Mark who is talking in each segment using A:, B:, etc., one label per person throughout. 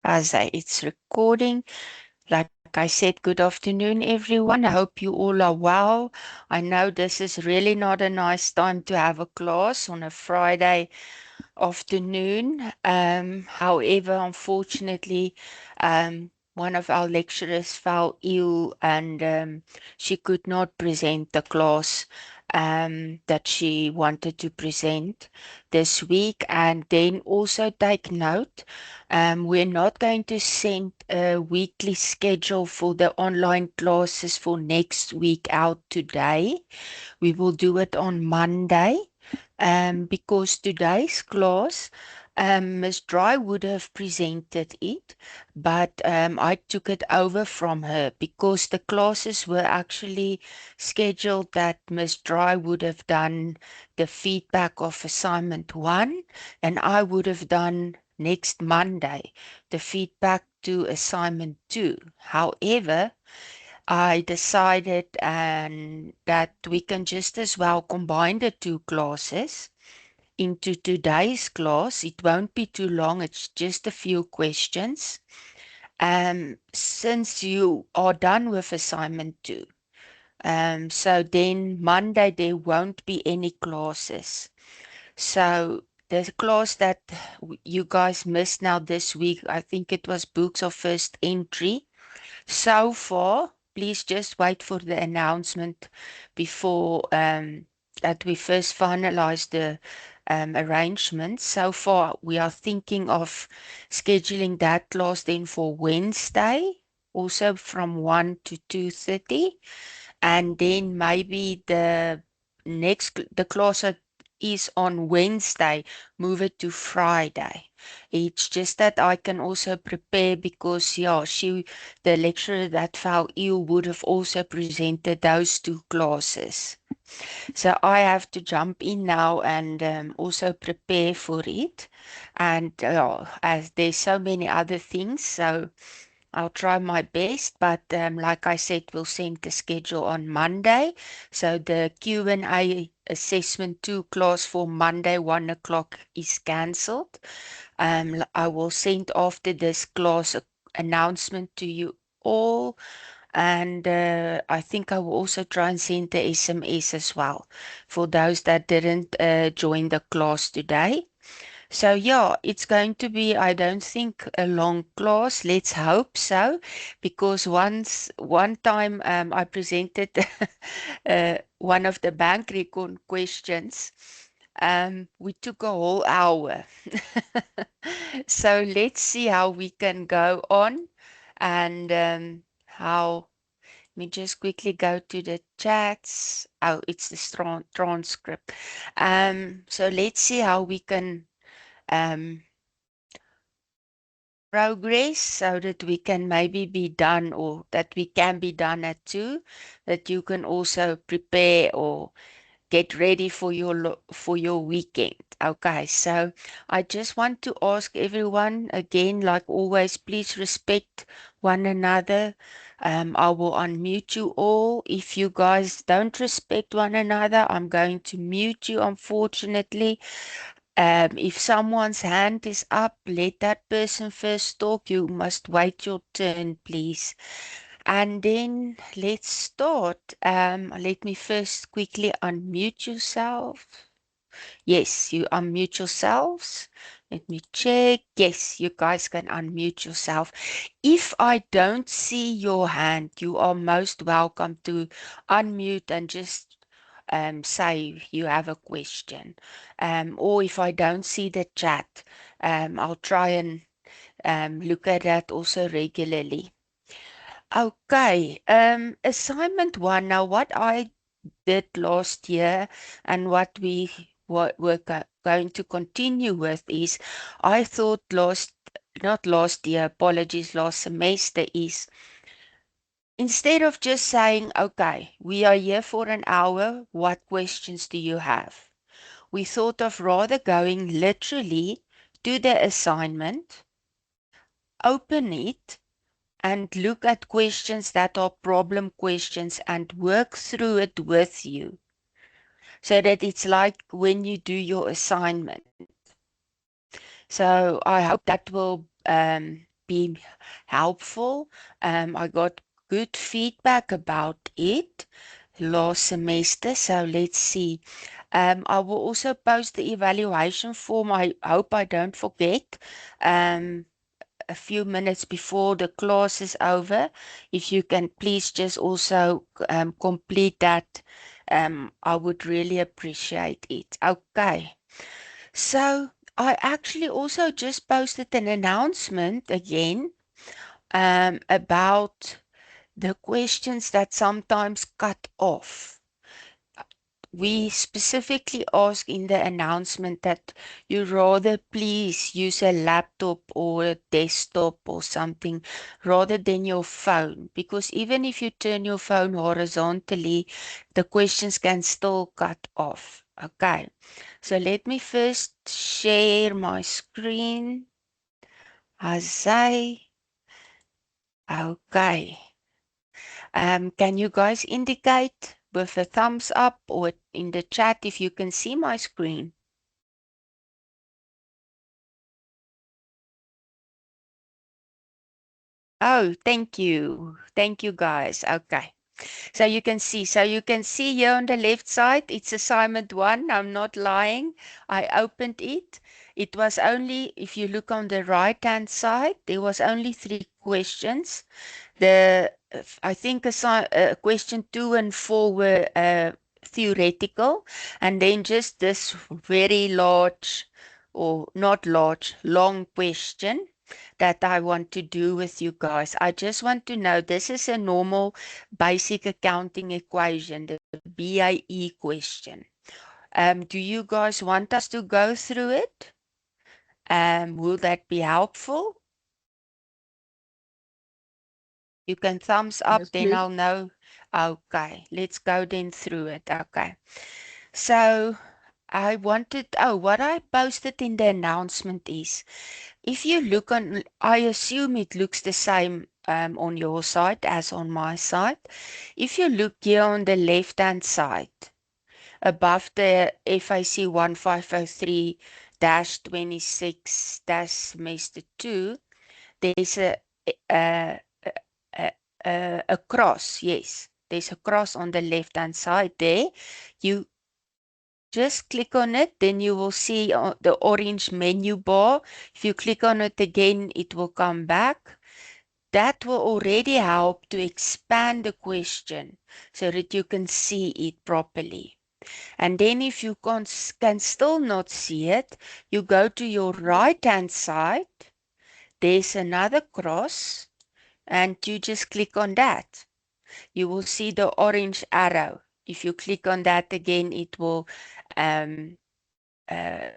A: As it's recording. Like I said, good afternoon, everyone. I hope you all are well. I know this is really not a nice time to have a class on a Friday afternoon. However, unfortunately, one of our lecturers fell ill and she could not present the class that she wanted to present this week. And then also take note, we're not going to send a weekly schedule for the online classes for next week out today. We will do it on Monday because today's class, Miss Dry would have presented it, but I took it over from her because the classes were actually scheduled that Miss Dry would have done the feedback of assignment one, and I would have done next Monday the feedback to assignment two. However, I decided that we can just as well combine the two classes into today's class. It won't be too long, it's just a few questions. Since you are done with assignment two, so then Monday there won't be any classes. So the class that you guys missed now this week, I think it was books of first entry. So far, please just wait for the announcement before that we first finalize the arrangements. So far, we are thinking of scheduling that class then for Wednesday, also from 1 to 2:30, and then maybe the class that is on Wednesday, move it to Friday. It's just that I can also prepare because, yeah, the lecturer that fell ill would have also presented those two classes. So I have to jump in now and also prepare for it. And as there's so many other things, so I'll try my best, but like I said, we'll send the schedule on Monday. So the Q&A assessment 2 class for Monday 1 o'clock is cancelled. I will send after this class announcement to you all, and I think I will also try and send the SMS as well for those that didn't join the class today. So yeah, it's going to be, I don't think, a long class. Let's hope so, because one time I presented one of the bank record questions. We took a whole hour. So let's see how we can go on and how. Let me just quickly go to the chats. Oh, it's the transcript. So let's see how we can um, progress so that we can maybe be done or that we can be done at two, that you can also prepare or get ready for for your weekend. Okay, so I just want to ask everyone again, like always, please respect one another. I will unmute you all. If you guys don't respect one another, I'm going to mute you, unfortunately. If someone's hand is up, let that person first talk. You must wait your turn, please. And then let's start. Let me first quickly unmute yourself. Yes, you unmute yourselves. Let me check. Yes, you guys can unmute yourself. If I don't see your hand, you are most welcome to unmute and just say you have a question. Or if I don't see the chat, I'll try and look at that also regularly. Okay, assignment one. Now, what I did last year and what we're going to continue with is I thought not last year, apologies, last semester is instead of just saying, okay, we are here for an hour, what questions do you have? We thought of rather going literally to the assignment, open it, and look at questions that are problem questions and work through it with you so that it's like when you do your assignment. So I hope that will be helpful. I got good feedback about it last semester, so let's see. I will also post the evaluation form. I hope I don't forget. A few minutes before the class is over, if you can please just also complete that, I would really appreciate it. Okay. So I actually also just posted an announcement again about the questions that sometimes cut off. We specifically ask in the announcement that you rather please use a laptop or a desktop or something rather than your phone, because even if you turn your phone horizontally, the questions can still cut off. Okay, so let me first share my screen. Azai. Okay. Can you guys indicate with a thumbs up or in the chat if you can see my screen? Oh, thank you. Thank you guys. Okay. So you can see here on the left side, it's assignment one. I'm not lying. I opened it. It was only, if you look on the right-hand side, there was only 3 questions. I think question 2 and 4 were theoretical, and then just this very large, or not large, long question that I want to do with you guys. I just want to know, this is a normal basic accounting equation, the BIE question. Do you guys want us to go through it? Will that be helpful? You can thumbs up,
B: Yes,
A: then
B: please.
A: I'll know. Okay, let's go then through it. Okay. So what I posted in the announcement is, if you look on, I assume it looks the same on your side as on my side. If you look here on the left-hand side, above the FAC 1503-26 semester 2, there's a, a, a cross. Yes, there's a cross on the left-hand side there. You just click on it, then you will see the orange menu bar. If you click on it again, it will come back. That will already help to expand the question so that you can see it properly. And then if you can still not see it, you go to your right-hand side. There's another cross, and you just click on that. You will see the orange arrow. If you click on that again, it will um, uh,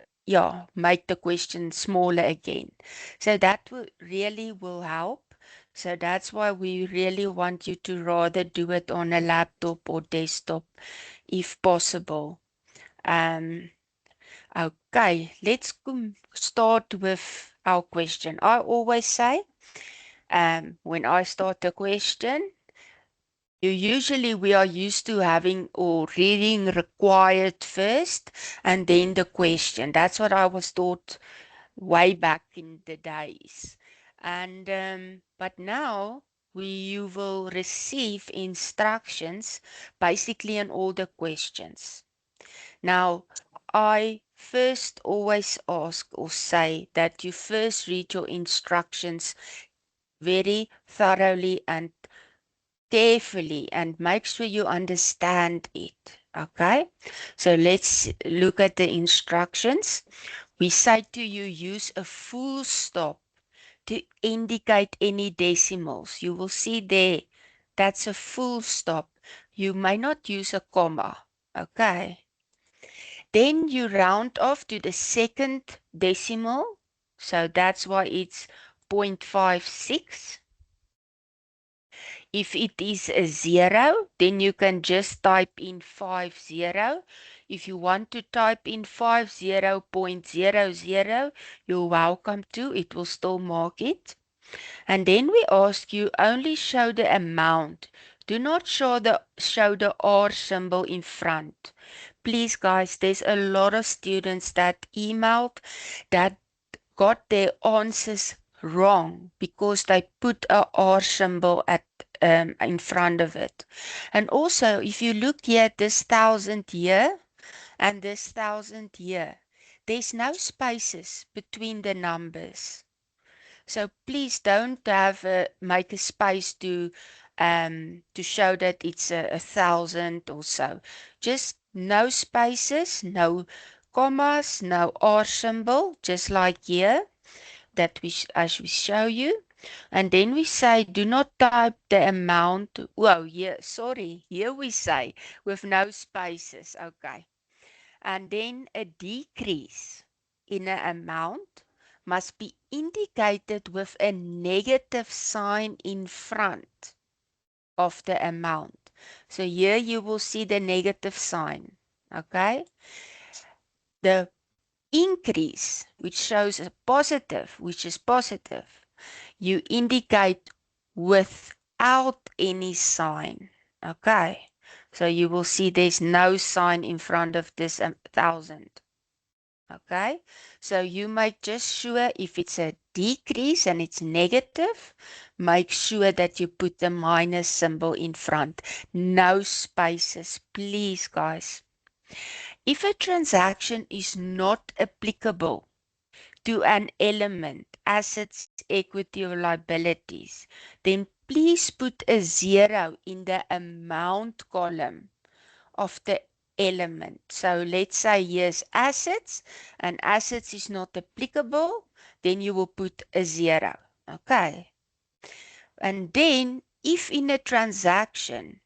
A: make the question smaller again. So that will help. So that's why we really want you to rather do it on a laptop or desktop if possible. Um, okay, let's start with our question. I always say, when I start a question, we are used to having or reading required first and then the question. That's what I was taught way back in the days. And but now you will receive instructions basically on all the questions. Now, I first always ask or say that you first read your instructions very thoroughly and carefully and make sure you understand it. Okay, so let's look at the instructions. We say to you, use a full stop to indicate any decimals. You will see there, that's a full stop. You may not use a comma. Okay. Then you round off to the second decimal. So that's why it's 0.56. If it is a 0, then you can just type in 50. If you want to type in 50.00, you're welcome to. It will still mark it. And then we ask you, only show the amount. Do not show the R symbol in front. Please, guys, there's a lot of students that emailed that got their answers wrong because they put a R symbol at in front of it. And also, if you look here at this 1,000 here and this 1,000 here, there's no spaces between the numbers. So please don't make a space to show that it's a 1,000 or so. Just no spaces, no commas, no R symbol, just like here that as we show you. And then we say, do not type the amount. Well, yeah, sorry. Here we say with no spaces. Okay. And then a decrease in an amount must be indicated with a negative sign in front of the amount. So here you will see the negative sign. Okay. The increase, which shows a positive, which is positive, you indicate without any sign. Okay. So you will see there's no sign in front of this 1,000. Okay. So you make just sure if it's a decrease and it's negative, make sure that you put the minus symbol in front. No spaces, please, guys. If a transaction is not applicable to an element, assets, equity, or liabilities, then please put a 0 in the amount column of the element. So let's say here's assets, and assets is not applicable, then you will put a 0. Okay. And then if a transaction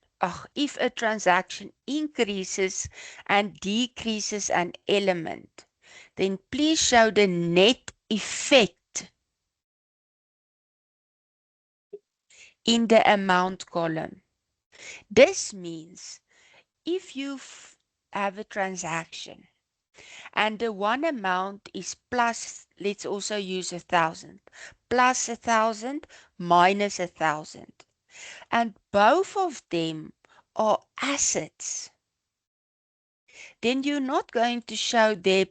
A: increases and decreases an element, then please show the net effect in the amount column. This means if you have a transaction and the one amount is plus, let's also use 1,000, plus 1,000 minus 1,000. And both of them are assets, then you're not going to show there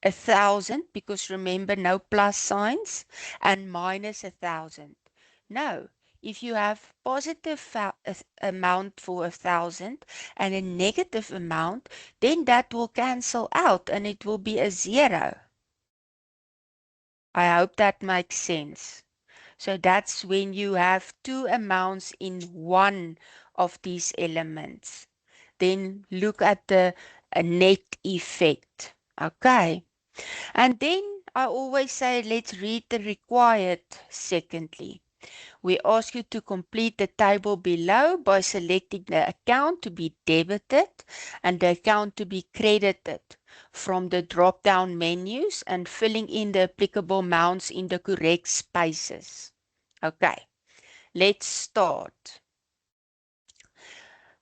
A: 1,000 because remember no plus signs and minus 1,000. No, if you have positive amount for 1,000 and a negative amount, then that will cancel out and it will be a 0. I hope that makes sense. So that's when you have two amounts in one of these elements. Then look at the net effect. Okay. And then I always say, let's read the required secondly. We ask you to complete the table below by selecting the account to be debited and the account to be credited from the drop-down menus and filling in the applicable amounts in the correct spaces. Okay, let's start.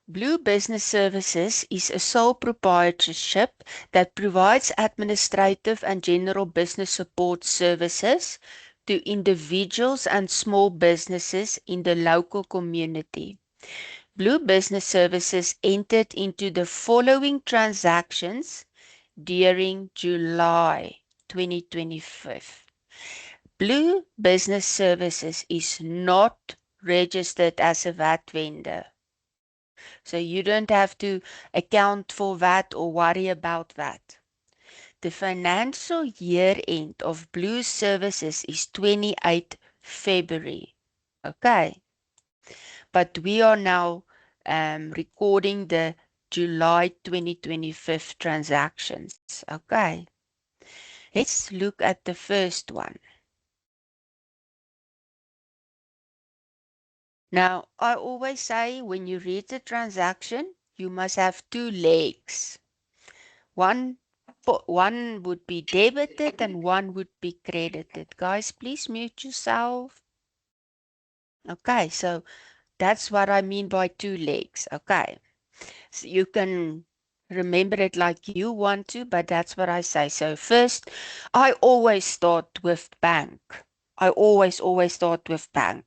A: Blue Business Services is a sole proprietorship that provides administrative and general business support services to individuals and small businesses in the local community. Blue Business Services entered into the following transactions during July 2025. Blue Business Services is not registered as a VAT vendor. So you don't have to account for that or worry about that. The financial year end of Blue Services is 28 February. Okay. But we are now recording the July 2025 transactions. Okay. Let's look at the first one. Now, I always say when you read the transaction, you must have two legs. One would be debited and one would be credited. Guys, please mute yourself. Okay, so that's what I mean by two legs. Okay, so you can remember it like you want to, but that's what I say. So first, I always start with bank. I always start with bank.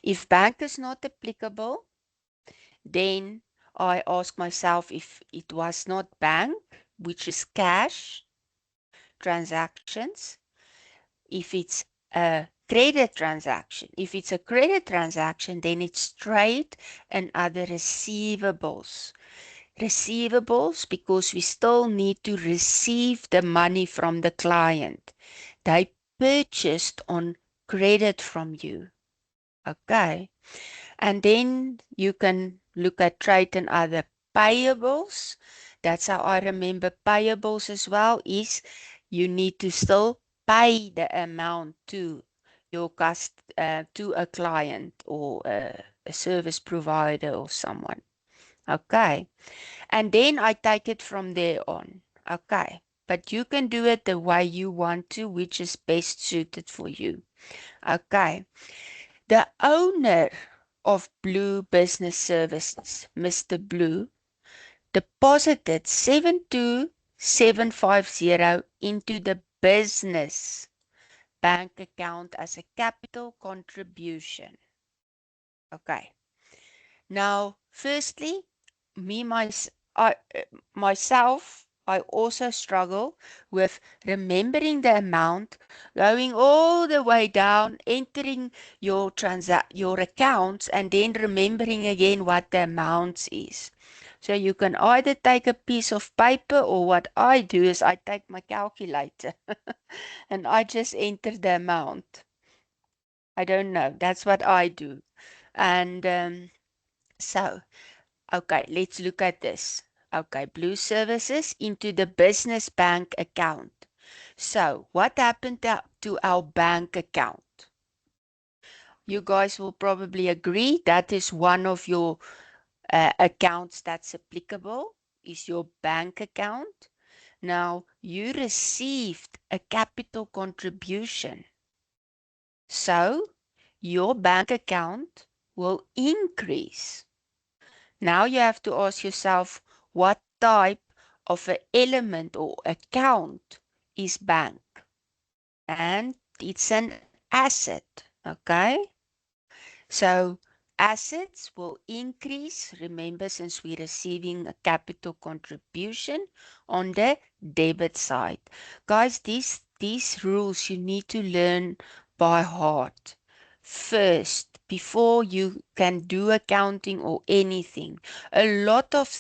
A: If bank is not applicable, then I ask myself if it was not bank, which is cash transactions. If it's a credit transaction. If it's a credit transaction, then it's trade and other receivables. Receivables, because we still need to receive the money from the client. They purchased on credit from you. Okay. And then you can look at trade and other payables. That's how I remember payables as well, is you need to still pay the amount to to a client or a service provider or someone. Okay. And then I take it from there on. Okay. But you can do it the way you want to, which is best suited for you. Okay. The owner of Blue Business Services, Mr. Blue, deposited 72750 into the business bank account as a capital contribution. Okay. Now, firstly, me myself, I also struggle with remembering the amount, going all the way down, entering your accounts, and then remembering again what the amounts is. So you can either take a piece of paper, or what I do is I take my calculator and I just enter the amount. I don't know. That's what I do. And so okay, let's look at this. Okay, Blue Services into the business bank account. So, what happened to our bank account? You guys will probably agree that is one of your accounts that's applicable, is your bank account. Now, you received a capital contribution. So, your bank account will increase. Now you have to ask yourself, what type of an element or account is bank? And it's an asset, okay? So assets will increase. Remember, since we're receiving a capital contribution on the debit side. Guys, these rules you need to learn by heart. First, before you can do accounting or anything, a lot of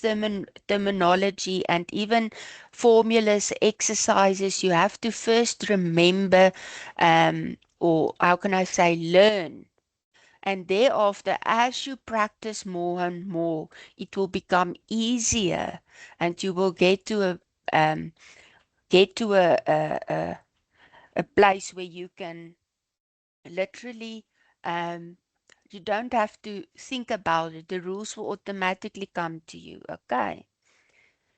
A: terminology and even formulas, exercises, you have to first remember, or how can I say, learn. And thereafter, as you practice more and more, it will become easier, and you will um, get to a place where you can literally, um, you don't have to think about it. The rules will automatically come to you. Okay.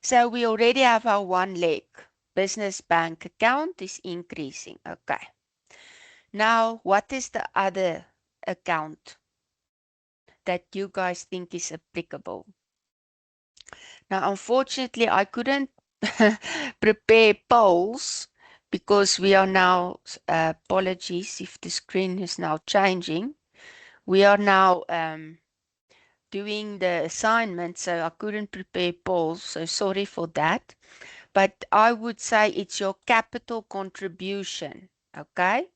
A: So we already have our one leg. Business bank account is increasing. Okay. Now, what is the other account that you guys think is applicable? Now, unfortunately, I couldn't prepare polls because we are now, apologies if the screen is now changing. We are now doing the assignment, so I couldn't prepare polls, so sorry for that. But I would say it's your capital contribution, okay?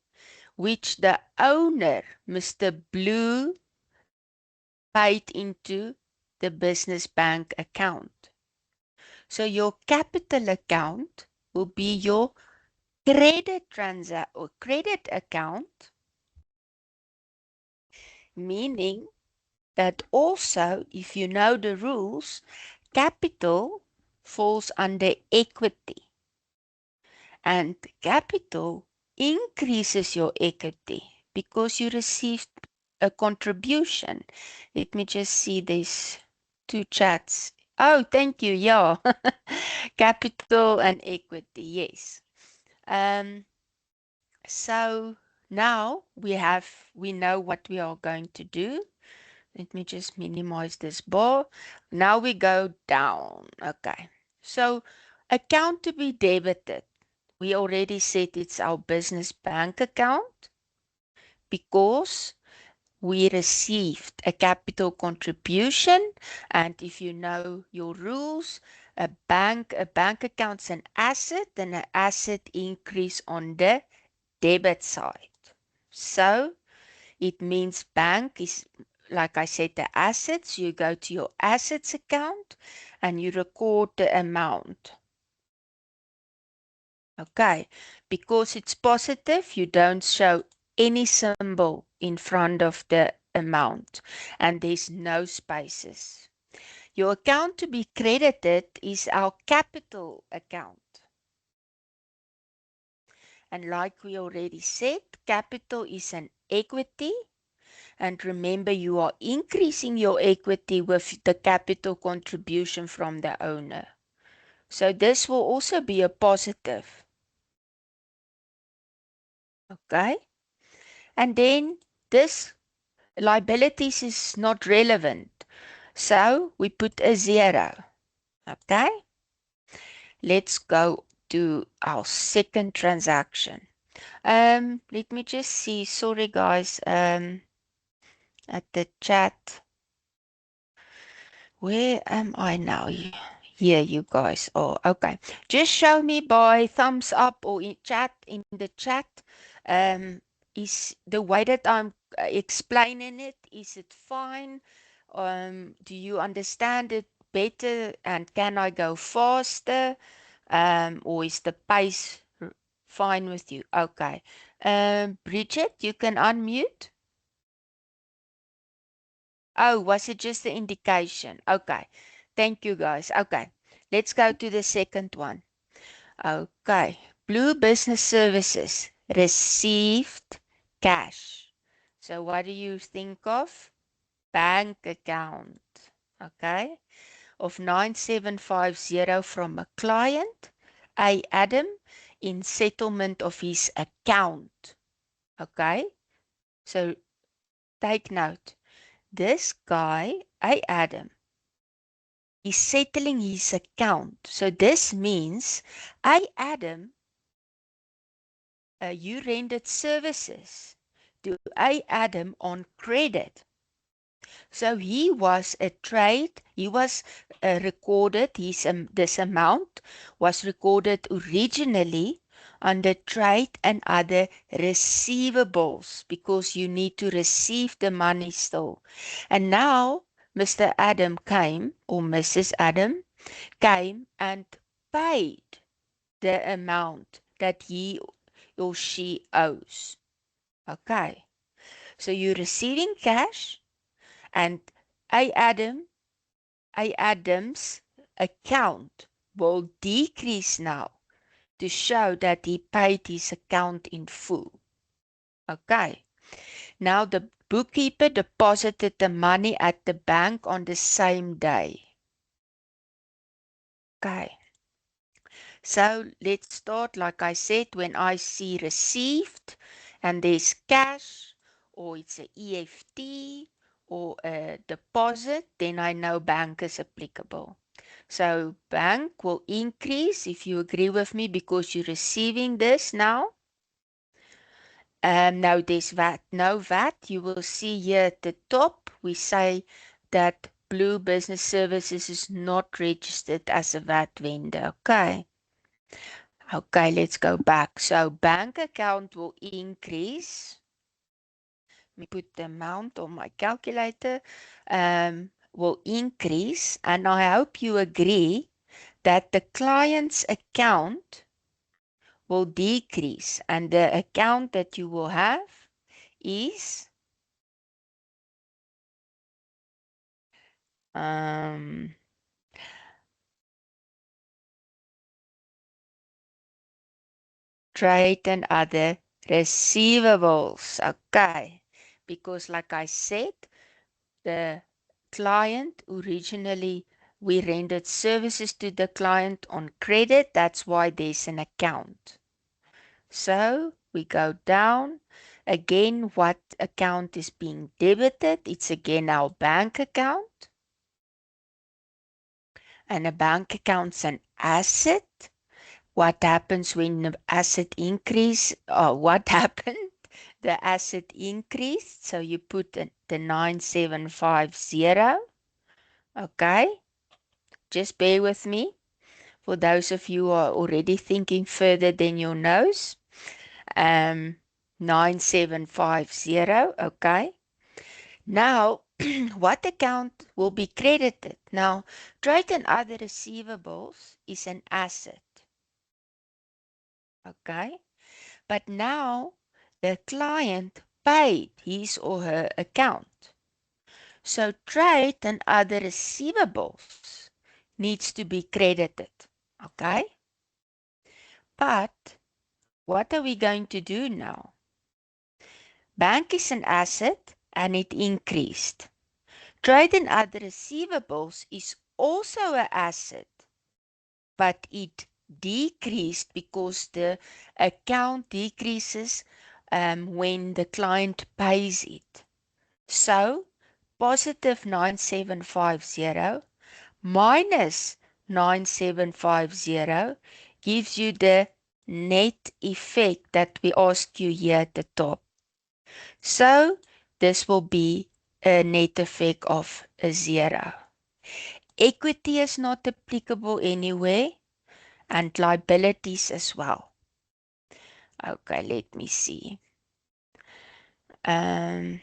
A: Which the owner, Mr. Blue, paid into the business bank account. So your capital account will be your credit account, meaning that also, if you know the rules, capital falls under equity, and capital increases your equity because you received a contribution. Let me just see these two chats. Oh, thank you. Yeah. Capital and equity. Yes. Um, so now we know what we are going to do. Let me just minimize this bar. Now we go down. Okay. So account to be debited. We already said it's our business bank account because we received a capital contribution. And if you know your rules, a bank account's an asset, and an asset increase on the debit side. So it means bank is, like I said, the assets. You go to your assets account and you record the amount. Okay, because it's positive, you don't show any symbol in front of the amount and there's no spaces. Your account to be credited is our capital account. And like we already said, capital is an equity. And remember, you are increasing your equity with the capital contribution from the owner. So this will also be a positive. Okay. And then this liabilities is not relevant. So we put a 0. Okay. Let's go to our second transaction. Let me just see. Sorry, guys. At the chat. Where am I now? Here you guys are. Okay. Just show me by thumbs up or in the chat. Um, is the way that I'm explaining it, is it fine? Do you understand it better? And can I go faster? Or is the pace fine with you? Okay. Bridget, you can unmute. Oh, was it just the indication? Okay. Thank you, guys. Okay. Let's go to the second one. Okay. Blue Business Services received cash. So what do you think of? Bank account. Okay. Of 9750 from a client, A. Adam, in settlement of his account. Okay. So take note. This guy, A. Adam, is settling his account. So this means, Adam, you rendered services to Adam on credit. So he was a trade, he was recorded, this amount was recorded originally under trade and other receivables because you need to receive the money still. And now Mr. Adam came, or Mrs. Adam came and paid the amount that he or she owes. Okay. So you're receiving cash and A. Adam, A. Adam's account will decrease now to show that he paid his account in full. Okay. Now the bookkeeper deposited the money at the bank on the same day. Okay. So let's start. Like I said, when I see received and there's cash or it's a EFT or a deposit, then I know bank is applicable. So bank will increase if you agree with me because you're receiving this now. Now there's VAT, no VAT. You will see here at the top, we say that Blue Business Services is not registered as a VAT vendor. Okay. Okay, let's go back. So bank account will increase. Let me put the amount on my calculator. Will increase. And I hope you agree that the client's account will decrease. And the account that you will have is um, trade and other receivables. Okay. Because like I said, the client originally, we rendered services to the client on credit. That's why there's an account. So we go down. Again, what account is being debited? It's again our bank account. And a bank account's an asset. What happens when the asset increase? What happened? The asset increased. So you put the 9750. Okay. Just bear with me for those of you who are already thinking further than your nose. Um, 9750. Okay. Now, what account will be credited? Now, trade and other receivables is an asset. Okay. But now the client paid his or her account. So trade and other receivables needs to be credited. Okay. But what are we going to do now? Bank is an asset and it increased. Trade and other receivables is also an asset, but it decreased because the account decreases when the client pays it. So, positive 9750 minus 9750 gives you the net effect that we asked you here at the top. So, this will be a net effect of a 0. Equity is not applicable anywhere, and liabilities as well. Okay, let me see. Um,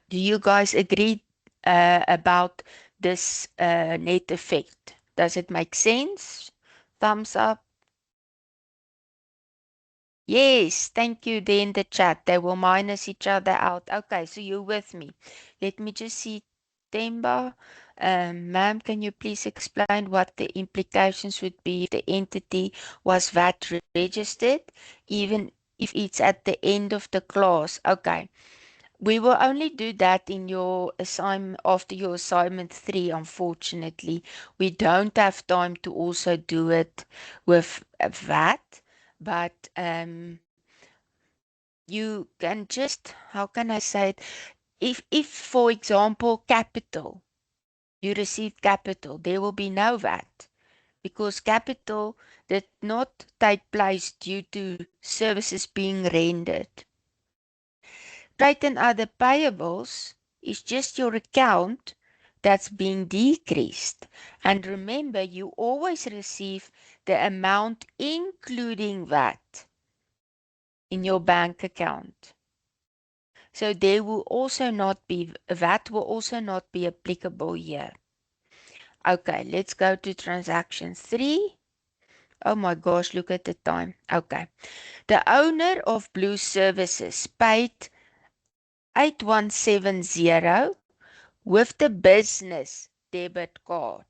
A: do you guys agree about this net effect? Does it make sense? Thumbs up. Yes, thank you. There in the chat, they will minus each other out. Okay, so you're with me. Let me just see. Temba, ma'am, can you please explain what the implications would be if the entity was VAT registered, even if it's at the end of the class? Okay. We will only do that in your assignment after your assignment 3, unfortunately. We don't have time to also do it with VAT, but you can just, how can I say it? If for example capital, you received capital, there will be no VAT because capital did not take place due to services being rendered. Trade and other payables is just your account that's being decreased. And remember, you always receive the amount including VAT in your bank account. So there will also not be, VAT will also not be applicable here. Okay, let's go to transaction 3. Oh my gosh, look at the time. Okay. The owner of Blue Services paid 8170 with the business debit card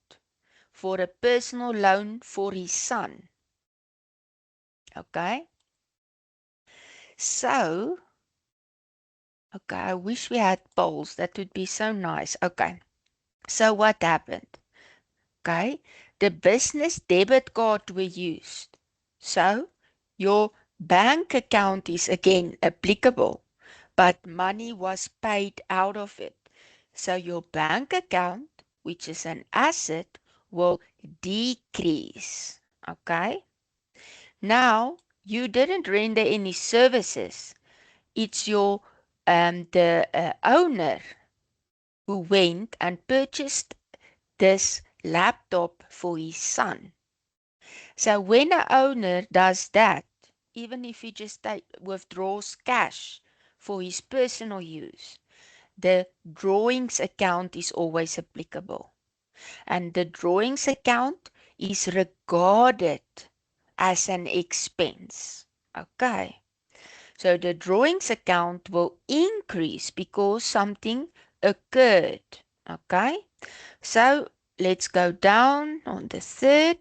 A: for a personal loan for his son. Okay. So, okay, I wish we had polls. That would be so nice. Okay. So what happened? Okay. The business debit card were used. So your bank account is again applicable, but money was paid out of it. So your bank account, which is an asset, will decrease. Okay. Now you didn't render any services. It's your the owner who went and purchased this laptop for his son. So when a owner does that, even if he just withdraws cash for his personal use, the drawings account is always applicable. And the drawings account is regarded as an expense. Okay. So the drawings account will increase because something occurred. Okay. So let's go down on the third.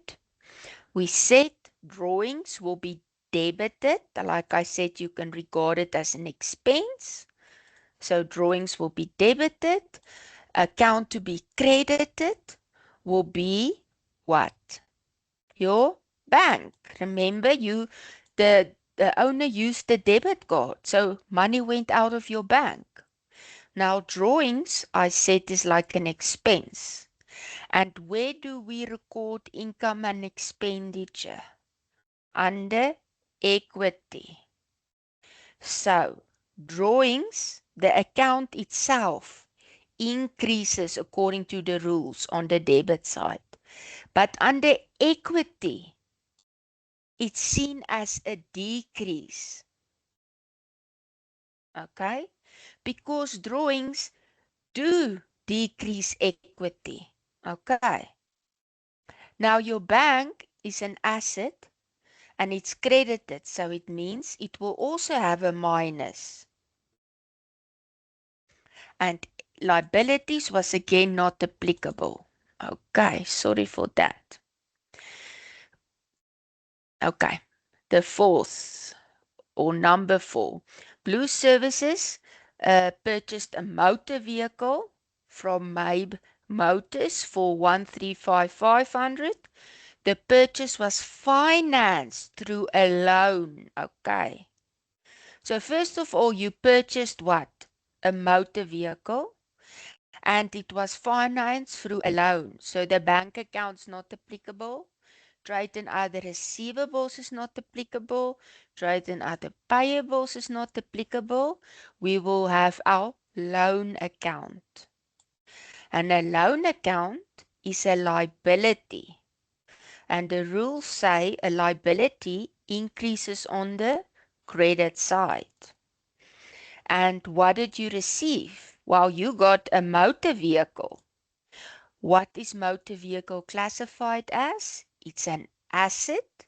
A: We said drawings will be debited. Like I said, you can regard it as an expense. So drawings will be debited. Account to be credited will be what? Your bank. Remember, the owner used the debit card, so money went out of your bank. Now, drawings, I said, is like an expense. And where do we record income and expenditure? Under equity. So, drawings, the account itself increases according to the rules on the debit side. But under equity, it's seen as a decrease Okay? Because drawings do decrease equity. Okay. Now your bank is an asset and it's credited, so it means it will also have a minus. And liabilities was again not applicable. Okay, sorry for that. Okay, the fourth or number 4. Blue Services purchased a motor vehicle from Mabe Motors for 135,500. The purchase was financed through a loan. Okay. So first of all, you purchased what? A motor vehicle, and it was financed through a loan. So the bank account's not applicable. Trade and other receivables is not applicable. Trade and other payables is not applicable. We will have our loan account. And a loan account is a liability. And the rules say a liability increases on the credit side. And what did you receive? Well, you got a motor vehicle. What is motor vehicle classified as? It's an asset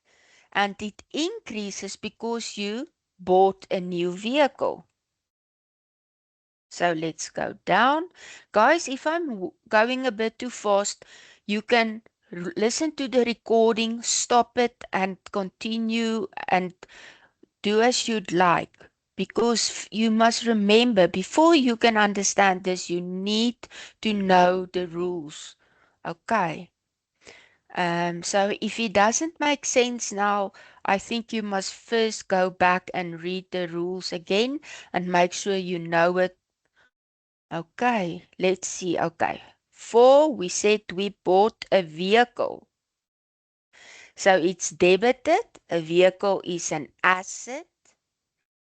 A: and it increases because you bought a new vehicle. So let's go down. Guys, if I'm going a bit too fast, you can listen to the recording, stop it, and continue and do as you'd like. Because you must remember, before you can understand this, you need to know the rules. Okay. So if it doesn't make sense now, I think you must first go back and read the rules again and make sure you know it. Okay, let's see. Okay. 4, we said we bought a vehicle. So it's debited. A vehicle is an asset.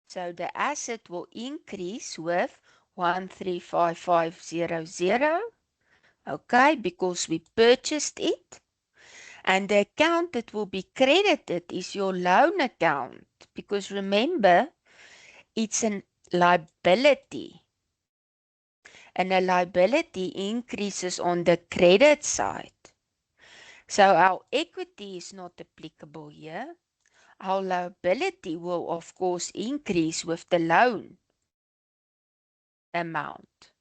A: So the asset will increase with 135500. Okay, because we purchased it. And the account that will be credited is your loan account. Because remember, it's a liability. And a liability increases on the credit side. So our equity is not applicable here. Our liability will, of course, increase with the loan amount.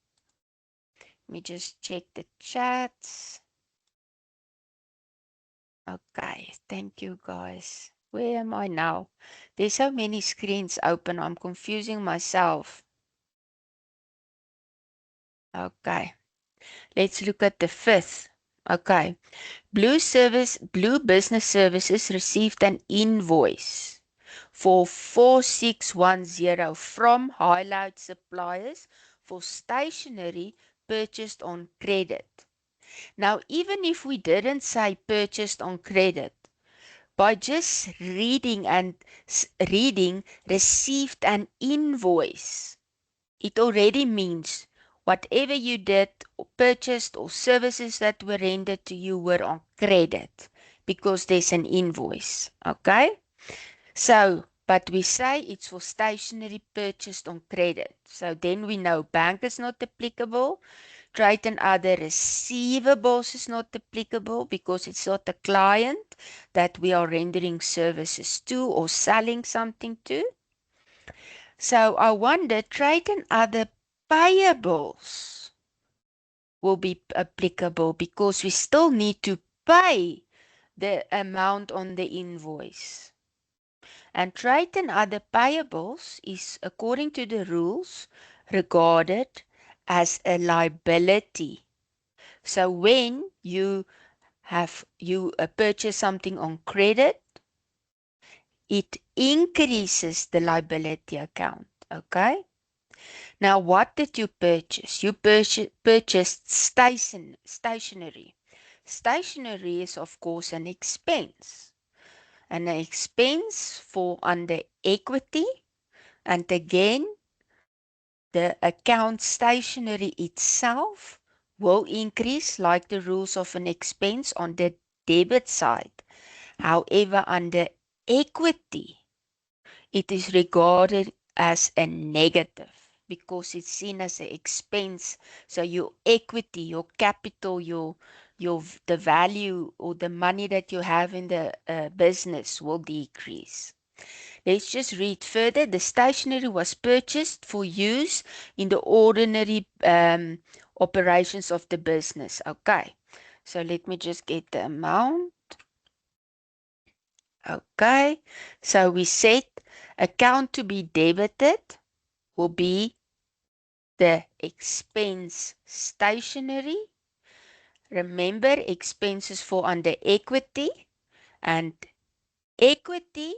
A: Let me just check the chats. Okay, thank you guys. Where am I now? There's so many screens open, I'm confusing myself. Okay, let's look at the 5th. Okay, Blue Business Services received an invoice for 4610 from Highlight Suppliers for stationery purchased on credit. Now, even if we didn't say purchased on credit, by just reading received an invoice, it already means whatever you did or purchased or services that were rendered to you were on credit because there's an invoice. Okay? So, but we say it's for stationery purchased on credit. So then we know bank is not applicable. Trade and other receivables is not applicable because it's not a client that we are rendering services to or selling something to. So I wonder, trade and other payables will be applicable because we still need to pay the amount on the invoice. And trade and other payables is, according to the rules, regarded as a liability. So when you purchase something on credit, it increases the liability account. Okay? Now, what did you purchase? You purchased stationery. Stationery is, of course, an expense. And an expense fall under equity. And again, the account stationery itself will increase like the rules of an expense on the debit side. However, under equity, it is regarded as a negative because it's seen as an expense. So your equity, your capital, the value or the money that you have in the business will decrease. Let's just read further. The stationery was purchased for use in the ordinary operations of the business. Okay, so let me just get the amount. Okay, so we said account to be debited will be the expense stationery. Remember, expenses fall under equity, and equity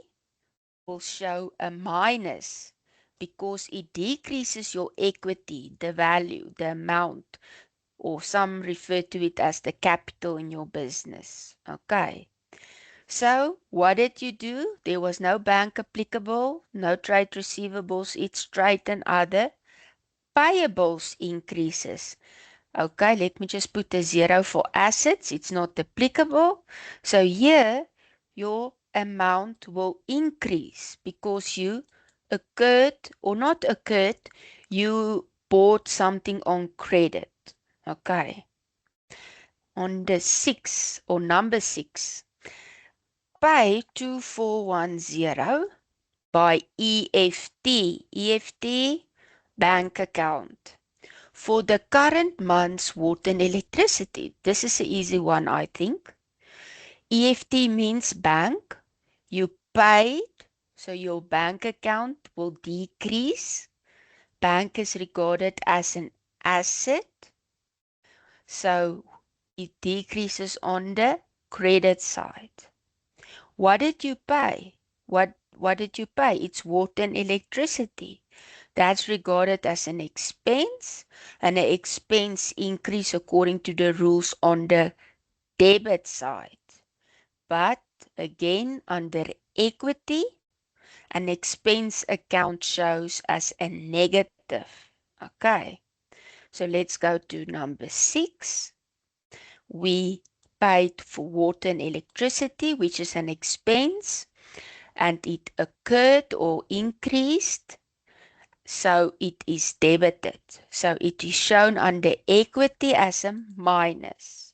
A: will show a minus because it decreases your equity, the value, the amount, or some refer to it as the capital in your business. Okay. So, what did you do? There was no bank applicable, no trade receivables, it's trade and other. Payables increases. Okay, let me just put a 0 for assets. It's not applicable. So here, your amount will increase because you occurred or not occurred, you bought something on credit. Okay. On the 6 or number 6, pay 2410 by EFT. EFT, bank account. For the current month's water and electricity. This is an easy one, I think. EFT means bank. You paid, so your bank account will decrease. Bank is regarded as an asset, so it decreases on the credit side. What did you pay? What did you pay? It's water and electricity. That's regarded as an expense, and an expense increase according to the rules on the debit side. But again, under equity, an expense account shows as a negative. Okay, so let's go to number 6. We paid for water and electricity, which is an expense, and it occurred or increased. So it is debited. So it is shown under equity as a minus.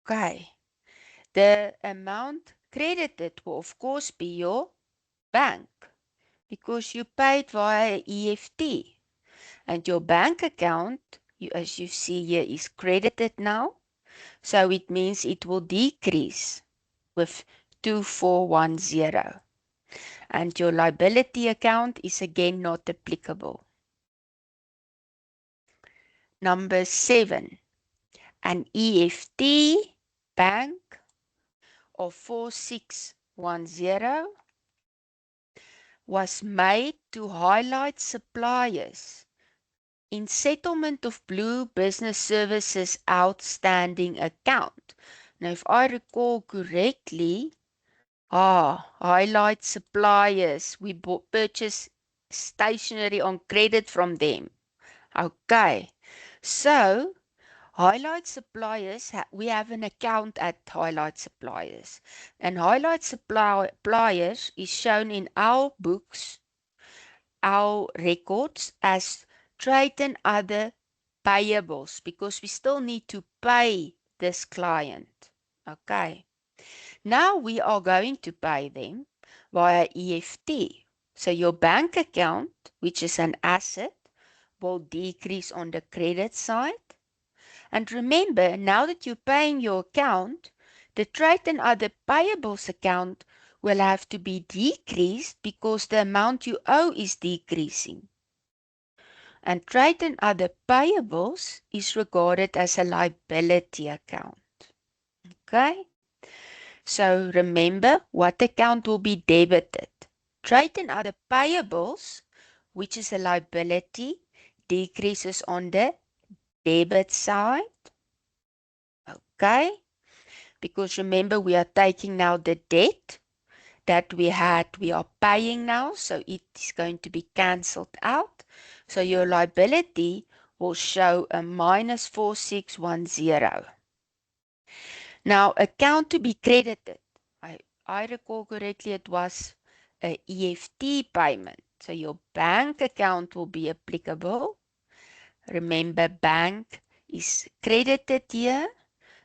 A: Okay. The amount credited will of course be your bank because you paid via EFT. And your bank account, as you see here, is credited now. So it means it will decrease with 2410. And your liability account is again not applicable. Number 7, an EFT bank of 4610 was made to highlight suppliers in settlement of Blue Business Services outstanding account. Now, if I recall correctly, highlight suppliers, we purchase stationery on credit from them. Okay, so Highlight Suppliers, we have an account at Highlight Suppliers. And Highlight Suppliers is shown in our books, our records, as trade and other payables because we still need to pay this client. Okay. Now we are going to pay them via EFT. So your bank account, which is an asset, will decrease on the credit side. And remember, now that you're paying your account, the trade and other payables account will have to be decreased because the amount you owe is decreasing. And trade and other payables is regarded as a liability account. Okay? So remember what account will be debited. Trade and other payables, which is a liability, decreases on the debit side. Okay? Because remember, we are taking now the debt that we are paying now, so it is going to be cancelled out. So your liability will show a minus 4610. Now, account to be credited. I recall correctly, it was a EFT payment. So your bank account will be applicable. Remember, bank is credited here.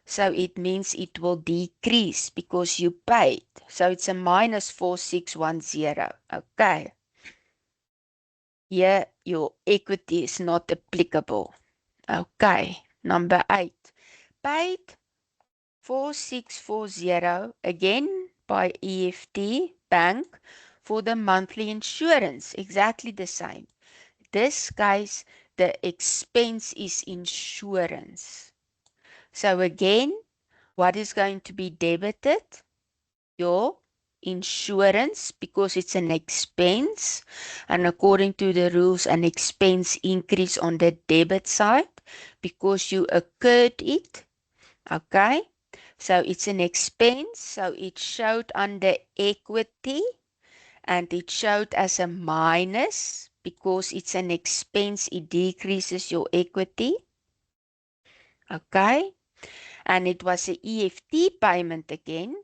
A: So it means it will decrease because you paid. So it's a minus 4610. Okay. Here, your equity is not applicable. Okay. Number 8. Paid 4640 again by EFT bank for the monthly insurance. Exactly the same. This case, the expense is insurance. So again, what is going to be debited? Your insurance, because it's an expense, and according to the rules, an expense increase on the debit side because you occurred it. Okay, so it's an expense, so it showed under equity and it showed as a minus because it's an expense, it decreases your equity. Okay, and it was a EFT payment again,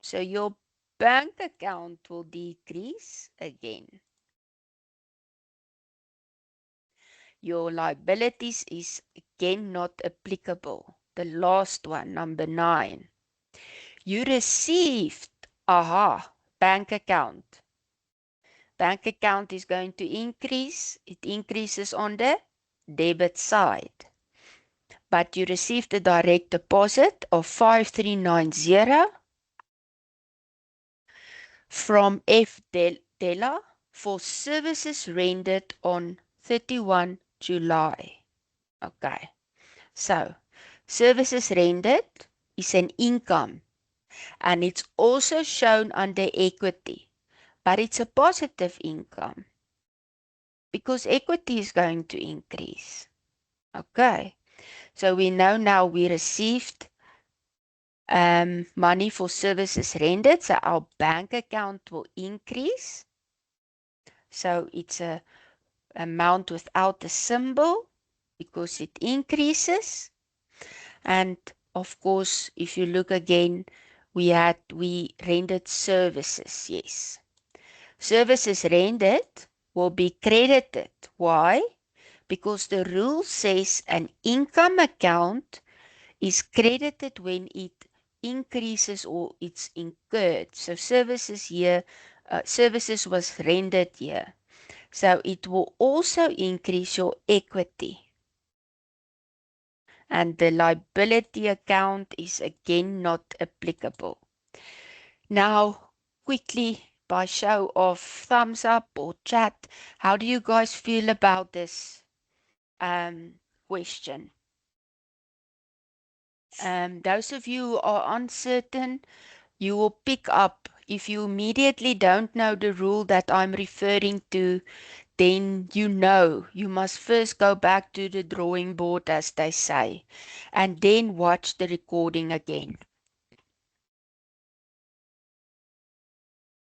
A: so your bank account will decrease again. Your liabilities is again not applicable. The last one, number 9. You received, bank account. Bank account is going to increase. It increases on the debit side. But you received a direct deposit of 5390 from F. Della for services rendered on 31 July. Okay, so services rendered is an income and it's also shown under equity, but it's a positive income because equity is going to increase. Okay, so we know now we received money for services rendered, so our bank account will increase. So it's a amount without a symbol because it increases. And of course, if you look again, we rendered services. Yes. Services rendered will be credited. Why? Because the rule says an income account is credited when it increases or it's incurred. So services was rendered here. So it will also increase your equity. And the liability account is again not applicable. Now, quickly, by show of thumbs up or chat, how do you guys feel about this question? Those of you who are uncertain, you will pick up. If you immediately don't know the rule that I'm referring to, then you must first go back to the drawing board, as they say, and then watch the recording again.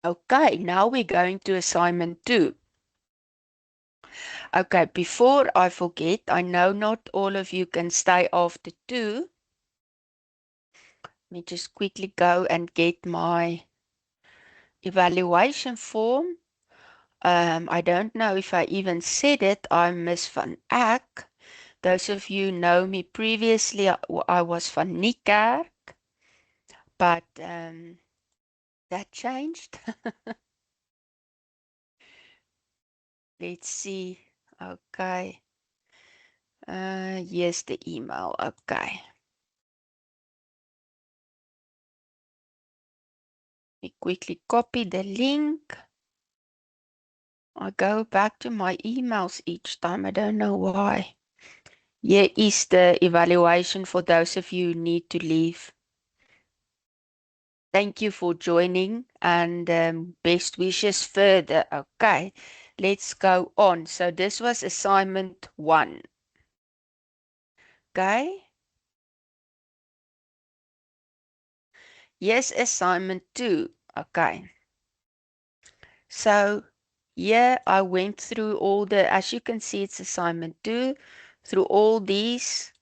A: Okay, now we're going to assignment 2. Okay, before I forget, I know not all of you can stay after 2. Let me just quickly go and get my evaluation form. I don't know if I even said it. I'm Miss Van Eck. Those of you know me previously, I was Van Niekerk, but that changed. Let's see. Okay. Yes, the email. Okay. Let me quickly copy the link. I go back to my emails each time. I don't know why. Here is the evaluation for those of you who need to leave. Thank you for joining and best wishes further. Okay, let's go on. So this was assignment 1. Okay. Yes, assignment 2. Okay. So yeah, I went through all as you can see, it's assignment 2, through all these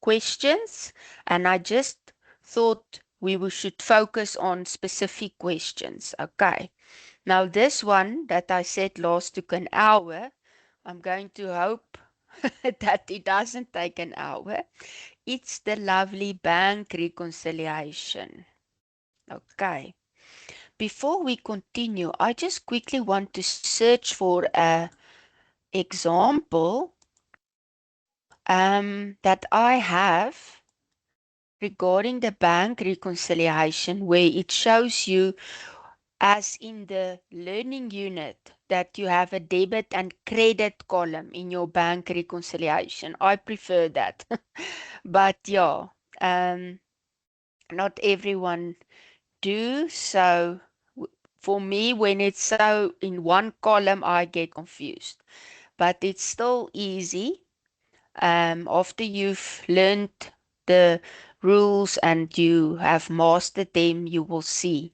A: questions, and I just thought we should focus on specific questions. Okay. Now this one that I said last took an hour, I'm going to hope that it doesn't take an hour. It's the lovely bank reconciliation. Okay. Before we continue, I just quickly want to search for a example that I have regarding the bank reconciliation where it shows you as in the learning unit that you have a debit and credit column in your bank reconciliation. I prefer that. But yeah, not everyone do. So for me, when it's so in one column, I get confused. But it's still easy. After you've learned the rules and you have mastered them, you will see.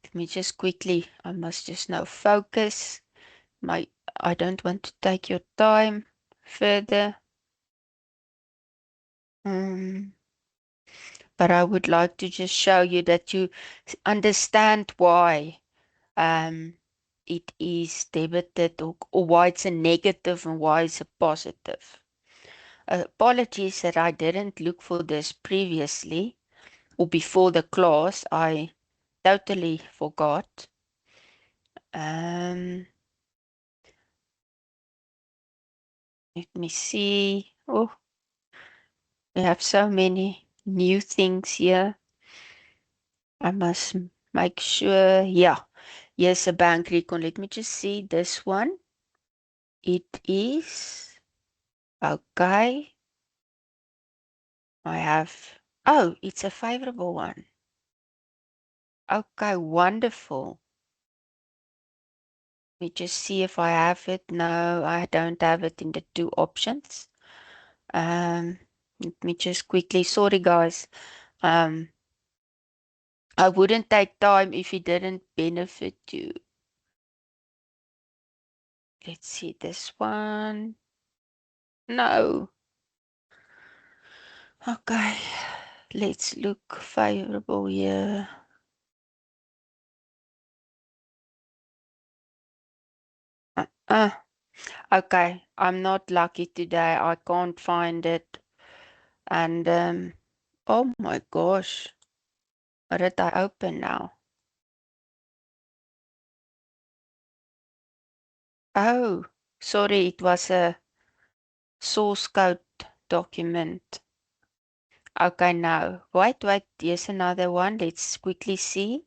A: Let me just quickly, I must just now focus. I don't want to take your time further. Um, but I would like to just show you that you understand why it is debited or why it's a negative and why it's a positive. Apologies that I didn't look for this previously or before the class. I totally forgot. Let me see. Oh, we have so many new things here. I must make sure. Yeah, yes, a bank recon. Let me just see this one. It is okay. I have. Oh, it's a favorable one. Okay, wonderful. Let me just see if I have it. No, I don't have it in the two options. Let me just quickly. Sorry, guys. Um, I wouldn't take time if it didn't benefit you. Let's see this one. No. Okay. Let's look favorable here. Uh, okay. I'm not lucky today. I can't find it. And oh my gosh. What did I open now? Oh, sorry, it was a source code document. Okay, now. Wait, here's another one. Let's quickly see.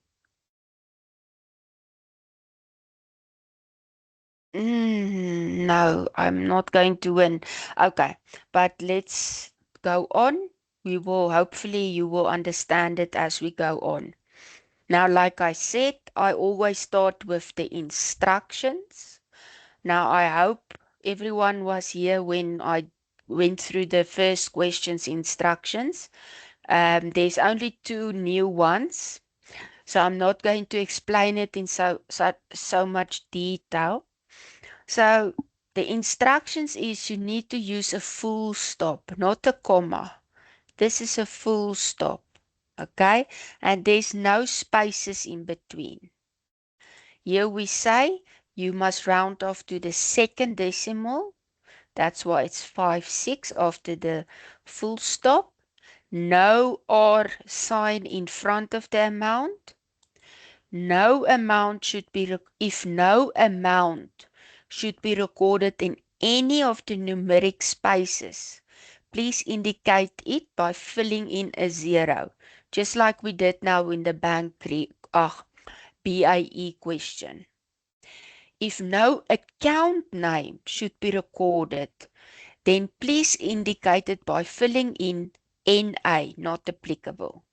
A: No, I'm not going to win. Okay, but let's go on. We will, hopefully, you will understand it as we go on. Now, like I said, I always start with the instructions. Now, I hope everyone was here when I went through the first questions instructions. There's only two new ones, so I'm not going to explain it in so much detail. So the instructions is you need to use a full stop, not a comma. This is a full stop, okay? And there's no spaces in between. Here we say you must round off to the second decimal. That's why it's 5, 6 after the full stop. No or sign in front of the amount. No amount should be, if no amount should be recorded in any of the numeric spaces, please indicate it by filling in a 0, just like we did now in the BIE question. If no account name should be recorded, then please indicate it by filling in NA, not applicable.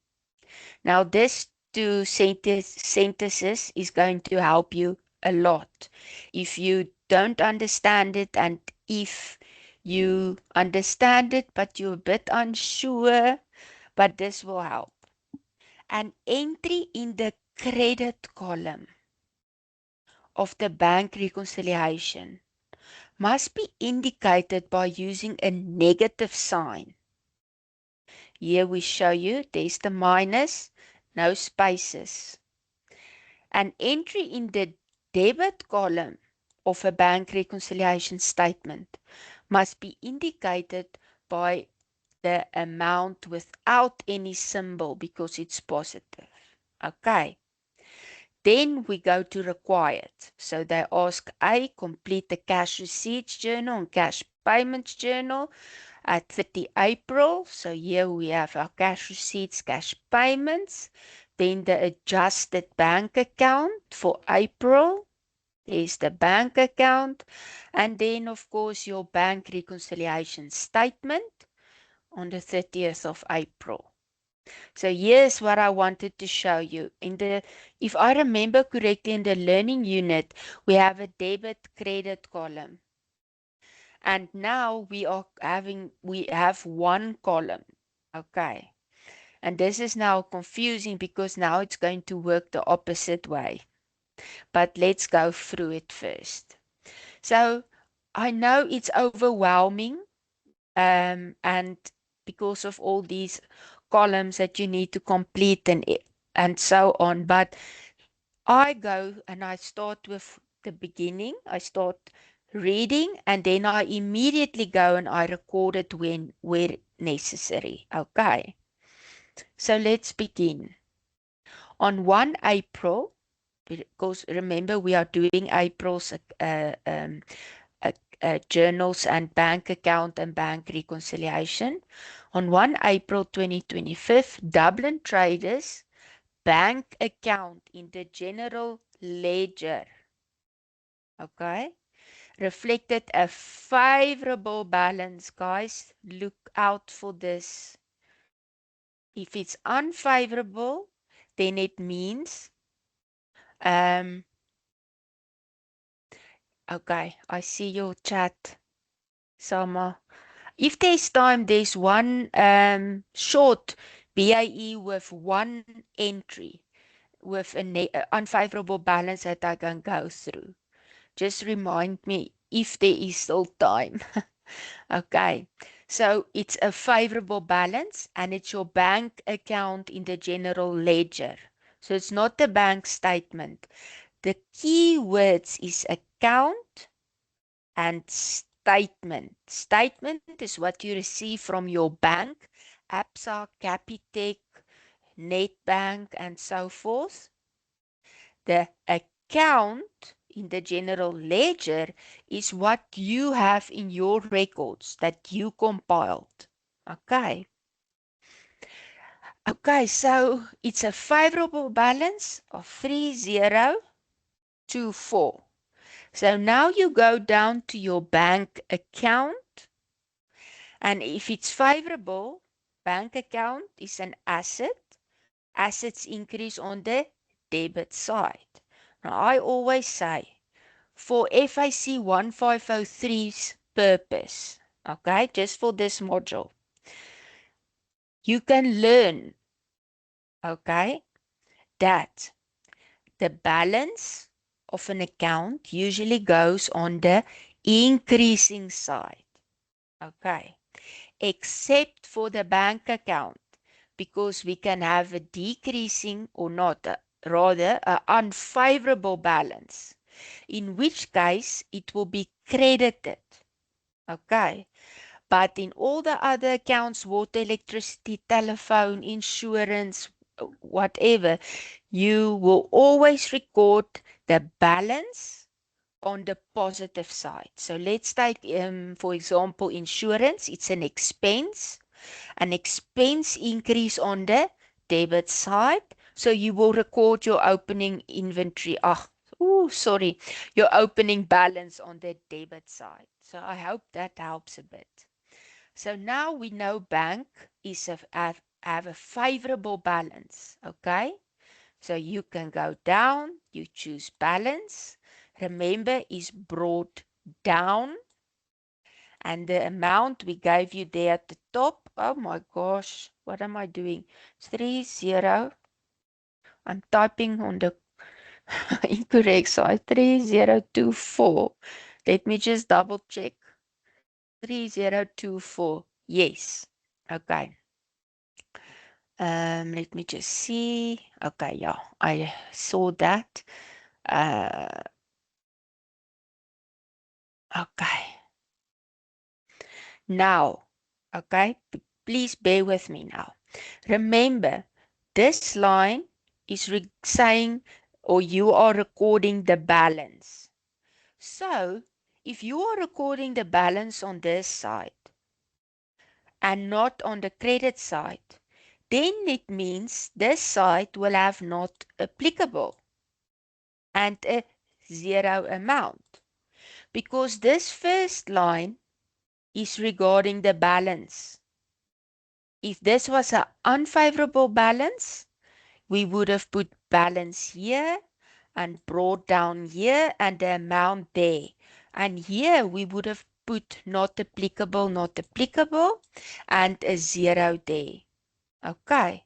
A: Now, this two sentences is going to help you a lot. If you don't understand it, and if you understand it but you're a bit unsure, but this will help. An entry in the credit column of the bank reconciliation must be indicated by using a negative sign. Here we show you there's the minus. no spaces. An entry in the debit column of a bank reconciliation statement must be indicated by the amount without any symbol because it's positive. Okay. Then we go to required. So they ask A, complete the cash receipts journal and cash payments journal at 30 April. So here we have our cash receipts, cash payments. Then the adjusted bank account for April. There's the bank account. And then, of course, your bank reconciliation statement on the 30th of April. So here's what I wanted to show you. If I remember correctly, in the learning unit, we have a debit credit column. And now we have one column. Okay. And this is now confusing because now it's going to work the opposite way. But let's go through it first. So I know it's overwhelming, and because of all these columns that you need to complete and so on. But I go and I start with the beginning. I start reading and then I immediately go and I record it where necessary. Okay. So let's begin. On 1 April, because remember we are doing April's uh, journals and bank account and bank reconciliation. On 1 April 2025, Dublin Traders bank account in the general ledger, okay, reflected a favorable balance. Guys, look out for this. If it's unfavorable, then it means, um, okay, I see your chat, Sama. If there's time, there's one short BAE with one entry with an unfavorable balance that I can go through. Just remind me if there is still time. Okay, so it's a favorable balance and it's your bank account in the general ledger. So it's not the bank statement. The key words is account and statement. Statement is what you receive from your bank, Absa, Capitec, Nedbank, and so forth. The account in the general ledger is what you have in your records that you compiled. Okay. Okay, so it's a favorable balance of 3024. So now you go down to your bank account, and if it's favorable, bank account is an asset. Assets increase on the debit side. Now, I always say, for FIC 1503's purpose, okay, just for this module, you can learn, okay, that the balance of an account usually goes on the increasing side, okay, except for the bank account, because we can have a decreasing or not, rather, an unfavorable balance, in which case it will be credited. Okay. But in all the other accounts, water, electricity, telephone, insurance, whatever, you will always record the balance on the positive side. So let's take, for example, insurance. It's an expense. An expense increase on the debit side. So you will record your opening inventory. Sorry, your opening balance on the debit side. So I hope that helps a bit. So now we know bank have a favorable balance. Okay. So you can go down, you choose balance. Remember, is brought down. And the amount we gave you there at the top, oh my gosh, what am I doing? 30. I'm typing on the incorrect side. 3024. Let me just double check. 3024. Yes. Okay. Let me just see. Okay, yeah, I saw that. Uh, okay. Now, okay, please bear with me now. Remember, this line is saying, or you are recording the balance. So, if you are recording the balance on this side and not on the credit side, then it means this side will have not applicable and a zero amount, because this first line is regarding the balance. If this was an unfavorable balance, we would have put balance here and brought down here and the amount there. And here we would have put not applicable, and a zero there. Okay,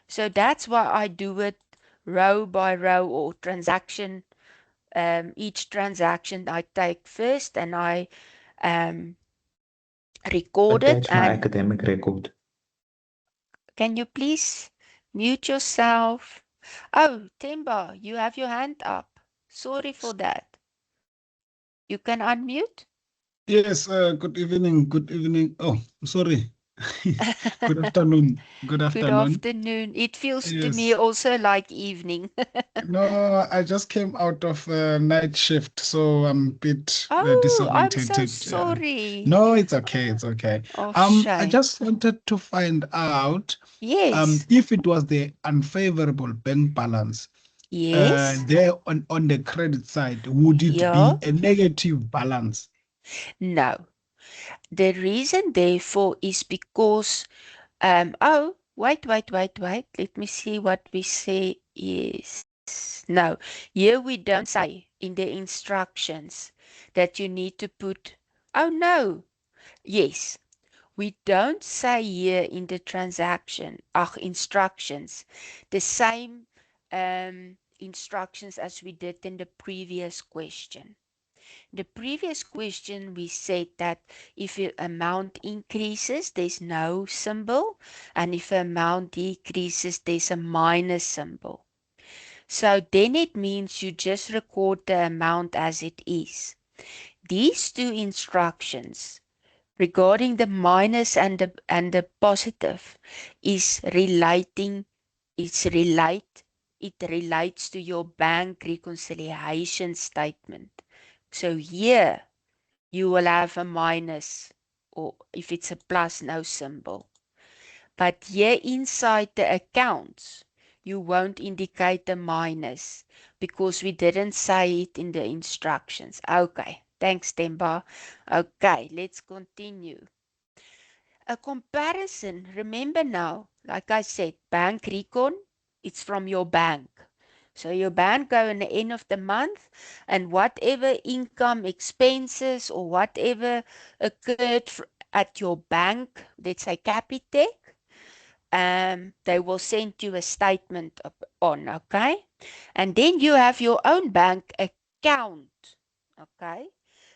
A: so that's why I do it row by row or transaction. Each transaction I take first and I um, record it.
B: Attach my
A: And
B: academic record.
A: can you please mute yourself? Oh, Temba, you have your hand up. Sorry for that. You can unmute?
C: Yes, good evening. Good evening. Oh, sorry. Good afternoon. Good
A: Good
C: afternoon.
A: afternoon. It feels to me
C: Yes.
A: also like evening.
C: No, I just came out of a night shift, so I'm a bit
A: Oh, I'm so
C: disorientated.
A: sorry.
C: No, it's okay. It's okay.
A: Oh,
C: I
A: shame.
C: just wanted to find out
A: Yes.
C: if it was the unfavorable bank balance
A: Yes.
C: there on the credit side, would it
A: Yeah.
C: be a negative balance?
A: No. The reason therefore is because oh, wait. Let me see what we say is. No, here we don't say in the instructions that you need to put, oh no, yes, we don't say here in the instructions, the same instructions as we did in the previous question. The previous question, we said that if the amount increases, there's no symbol, and if the amount decreases, there's a minus symbol. So then it means you just record the amount as it is. These two instructions regarding the minus and the positive is relating, it relates to your bank reconciliation statement. So here you will have a minus, or if it's a plus, no symbol. But here inside the accounts, you won't indicate a minus because we didn't say it in the instructions. Okay, thanks, Temba. Okay, let's continue. A comparison, remember now, like I said, bank recon, it's from your bank. So your bank go in the end of the month, and whatever income, expenses, or whatever occurred at your bank, let's say Capitec, they will send you a statement on, okay? And then you have your own bank account, okay?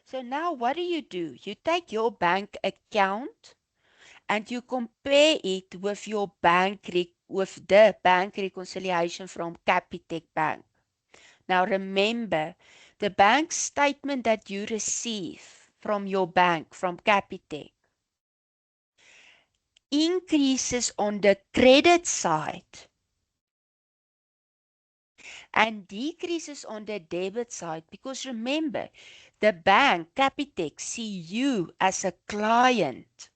A: So now what do? You take your bank account and you compare it with your with the bank reconciliation from Capitec Bank. Now remember, the bank statement that you receive from your bank, from Capitec, increases on the credit side and decreases on the debit side, because remember, the bank, Capitec, see you as a client.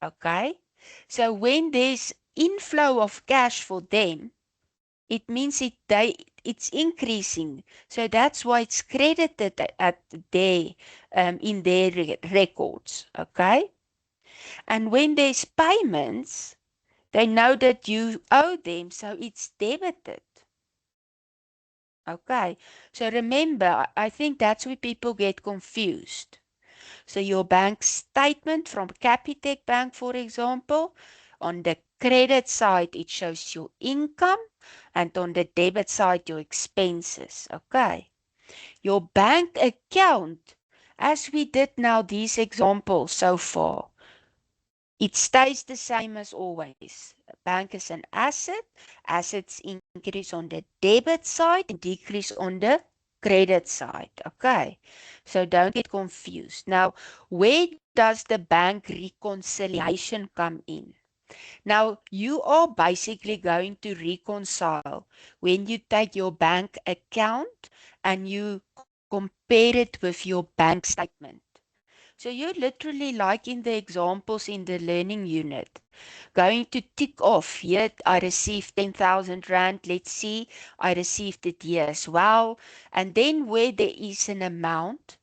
A: Okay? So when there's inflow of cash for them, it means it's increasing. So that's why it's credited at their in their records. Okay? And when there's payments, they know that you owe them, so it's debited. Okay. So remember, I think that's where people get confused. So your bank statement from Capitec Bank, for example, on the credit side, it shows your income, and on the debit side, your expenses. Okay. Your bank account, as we did now these examples so far, It stays the same as always. Bank is an asset. Assets increase on the debit side and decrease on the credit side. Okay, so don't get confused. Now, where does the bank reconciliation come in? Now, you are basically going to reconcile when you take your bank account and you compare it with your bank statement. So you're literally, like in the examples in the learning unit, going to tick off, here I received 10,000 Rand, let's see, I received it here as well. And then where there is an amount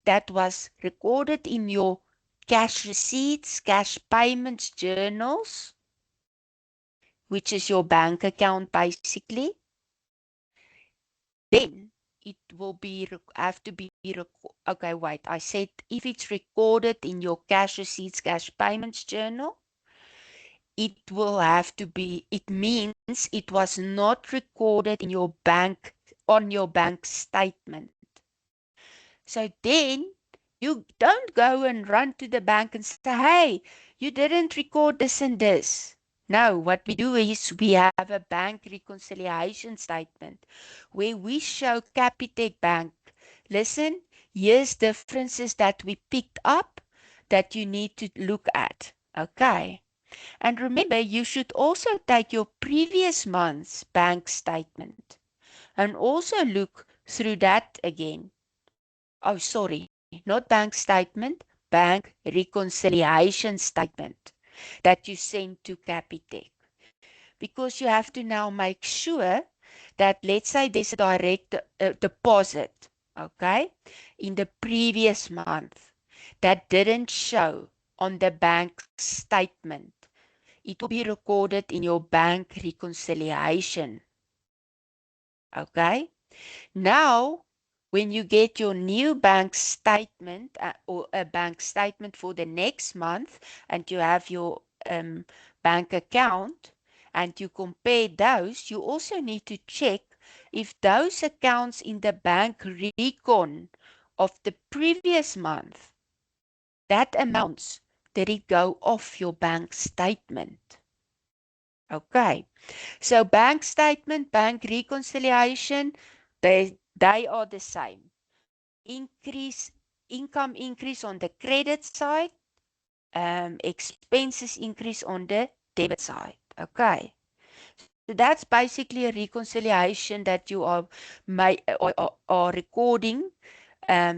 A: that was recorded in your cash receipts, cash payments journals, which is your bank account basically, then it will be have to be okay, wait, I said if it's recorded in your cash receipts, cash payments journal, it will have to be, it means it was not recorded in your bank, on your bank statement. So then you don't go and run to the bank and say, hey, you didn't record this and this. No, what we do is we have a bank reconciliation statement where we show Capitec Bank, listen, here's differences that we picked up that you need to look at. Okay. And remember, you should also take your previous month's bank statement and also look through that again. Oh, sorry, not bank statement, bank reconciliation statement that you send to Capitec. Because you have to now make sure that, let's say there's a direct deposit, okay, in the previous month that didn't show on the bank statement. It will be recorded in your bank reconciliation. Okay? Now, when you get your new bank statement or a bank statement for the next month and you have your bank account and you compare those, you also need to check if those accounts in the bank recon of the previous month, that amounts, did it go off your bank statement? Okay. So bank statement, bank reconciliation, they are the same. Increase, income increase on the credit side, expenses increase on the debit side. Okay. So that's basically a reconciliation that you are recording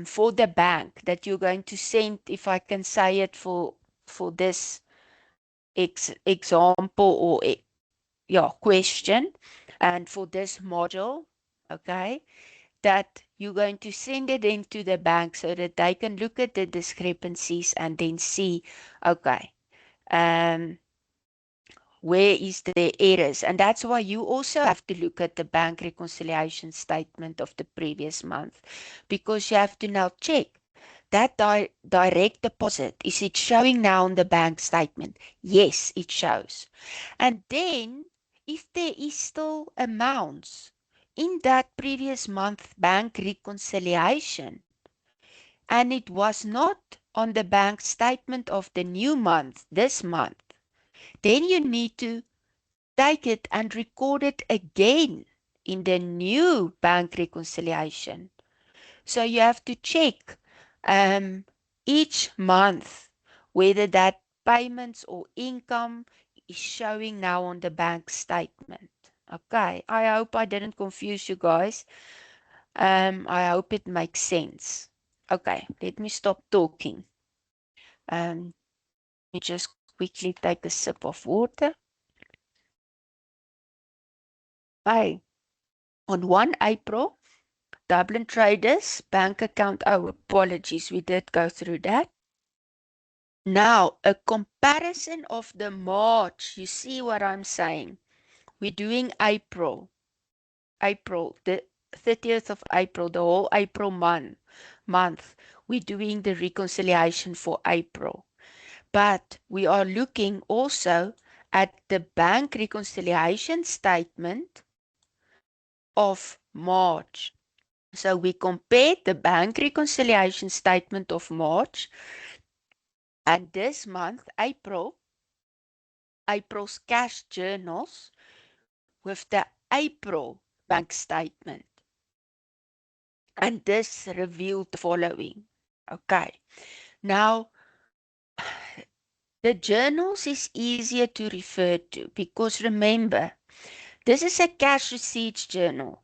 A: for the bank that you're going to send, if I can say it for this example or question, and for this module, okay, that you're going to send it into the bank so that they can look at the discrepancies and then see, okay, where is the errors. And that's why you also have to look at the bank reconciliation statement of the previous month, because you have to now check that direct deposit, is it showing now on the bank statement? Yes, it shows. And then if there is still amounts in that previous month bank reconciliation and it was not on the bank statement of the new month, this month, then you need to take it and record it again in the new bank reconciliation. So you have to check each month whether that payments or income is showing now on the bank statement. Okay, I hope I didn't confuse you guys. I hope it makes sense. Okay, let me stop talking. Let me just quickly take a sip of water. Hey, on 1 April, Dublin Traders bank account, oh, apologies, we did go through that. Now, a comparison of the March, you see what I'm saying? We're doing April, the 30th of April, the whole April month. We're doing the reconciliation for April. But we are looking also at the bank reconciliation statement of March. So we compared the bank reconciliation statement of March And this month, April's cash journals with the April bank statement. And this revealed the following. Okay. Now, the journals is easier to refer to because remember, this is a cash receipts journal.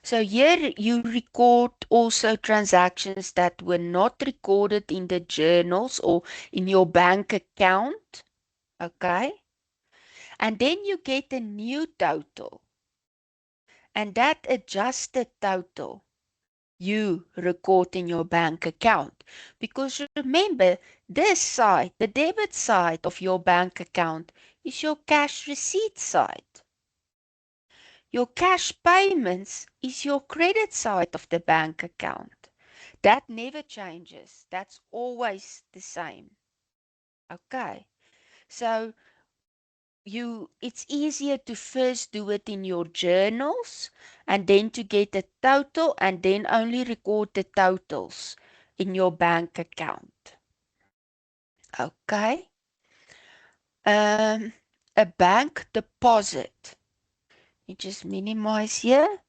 A: So here you record also transactions that were not recorded in the journals or in your bank account. Okay. And then you get a new total. And that adjusted total you record in your bank account. Because remember, this side, the debit side of your bank account, is your cash receipt side. Your cash payments is your credit side of the bank account. That never changes. That's always the same. Okay. So it's easier to first do it in your journals and then to get a total and then only record the totals in your bank account. Okay. Um, a bank deposit. You just minimize here.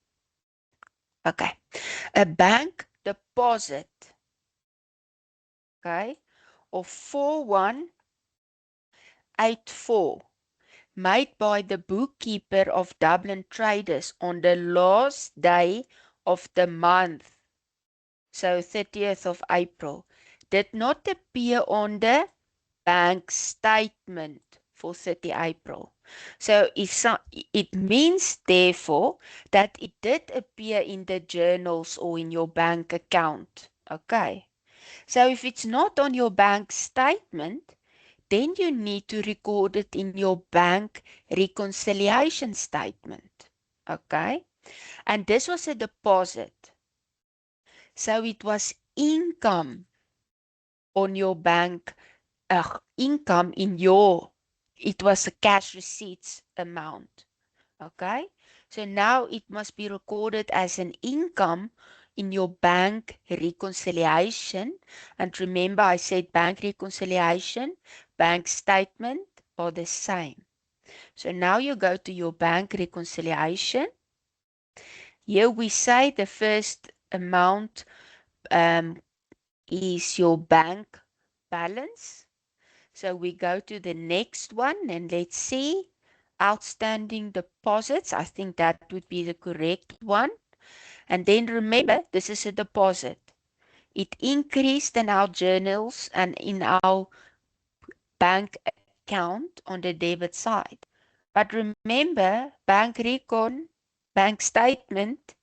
A: Okay. A bank deposit. Okay. Of 4184 made by the bookkeeper of Dublin Traders on the last day of the month, so 30th of April, did not appear on the bank statement for 30 April. So it means therefore that it did appear in the journals or in your bank account. Okay. So if it's not on your bank statement, then you need to record it in your bank reconciliation statement. Okay? And this was a deposit. So it was income on your bank, income in your, it was a cash receipts amount. Okay? So now it must be recorded as an income in your bank reconciliation. And remember, I said bank reconciliation, bank statement are the same. So now you go to your bank reconciliation. Here we say the first amount is your bank balance. So we go to the next one and let's see. Outstanding deposits. I think that would be the correct one. And then remember, this is a deposit. It increased in our journals and in our bank account on the debit side. But remember, bank recon, bank statement,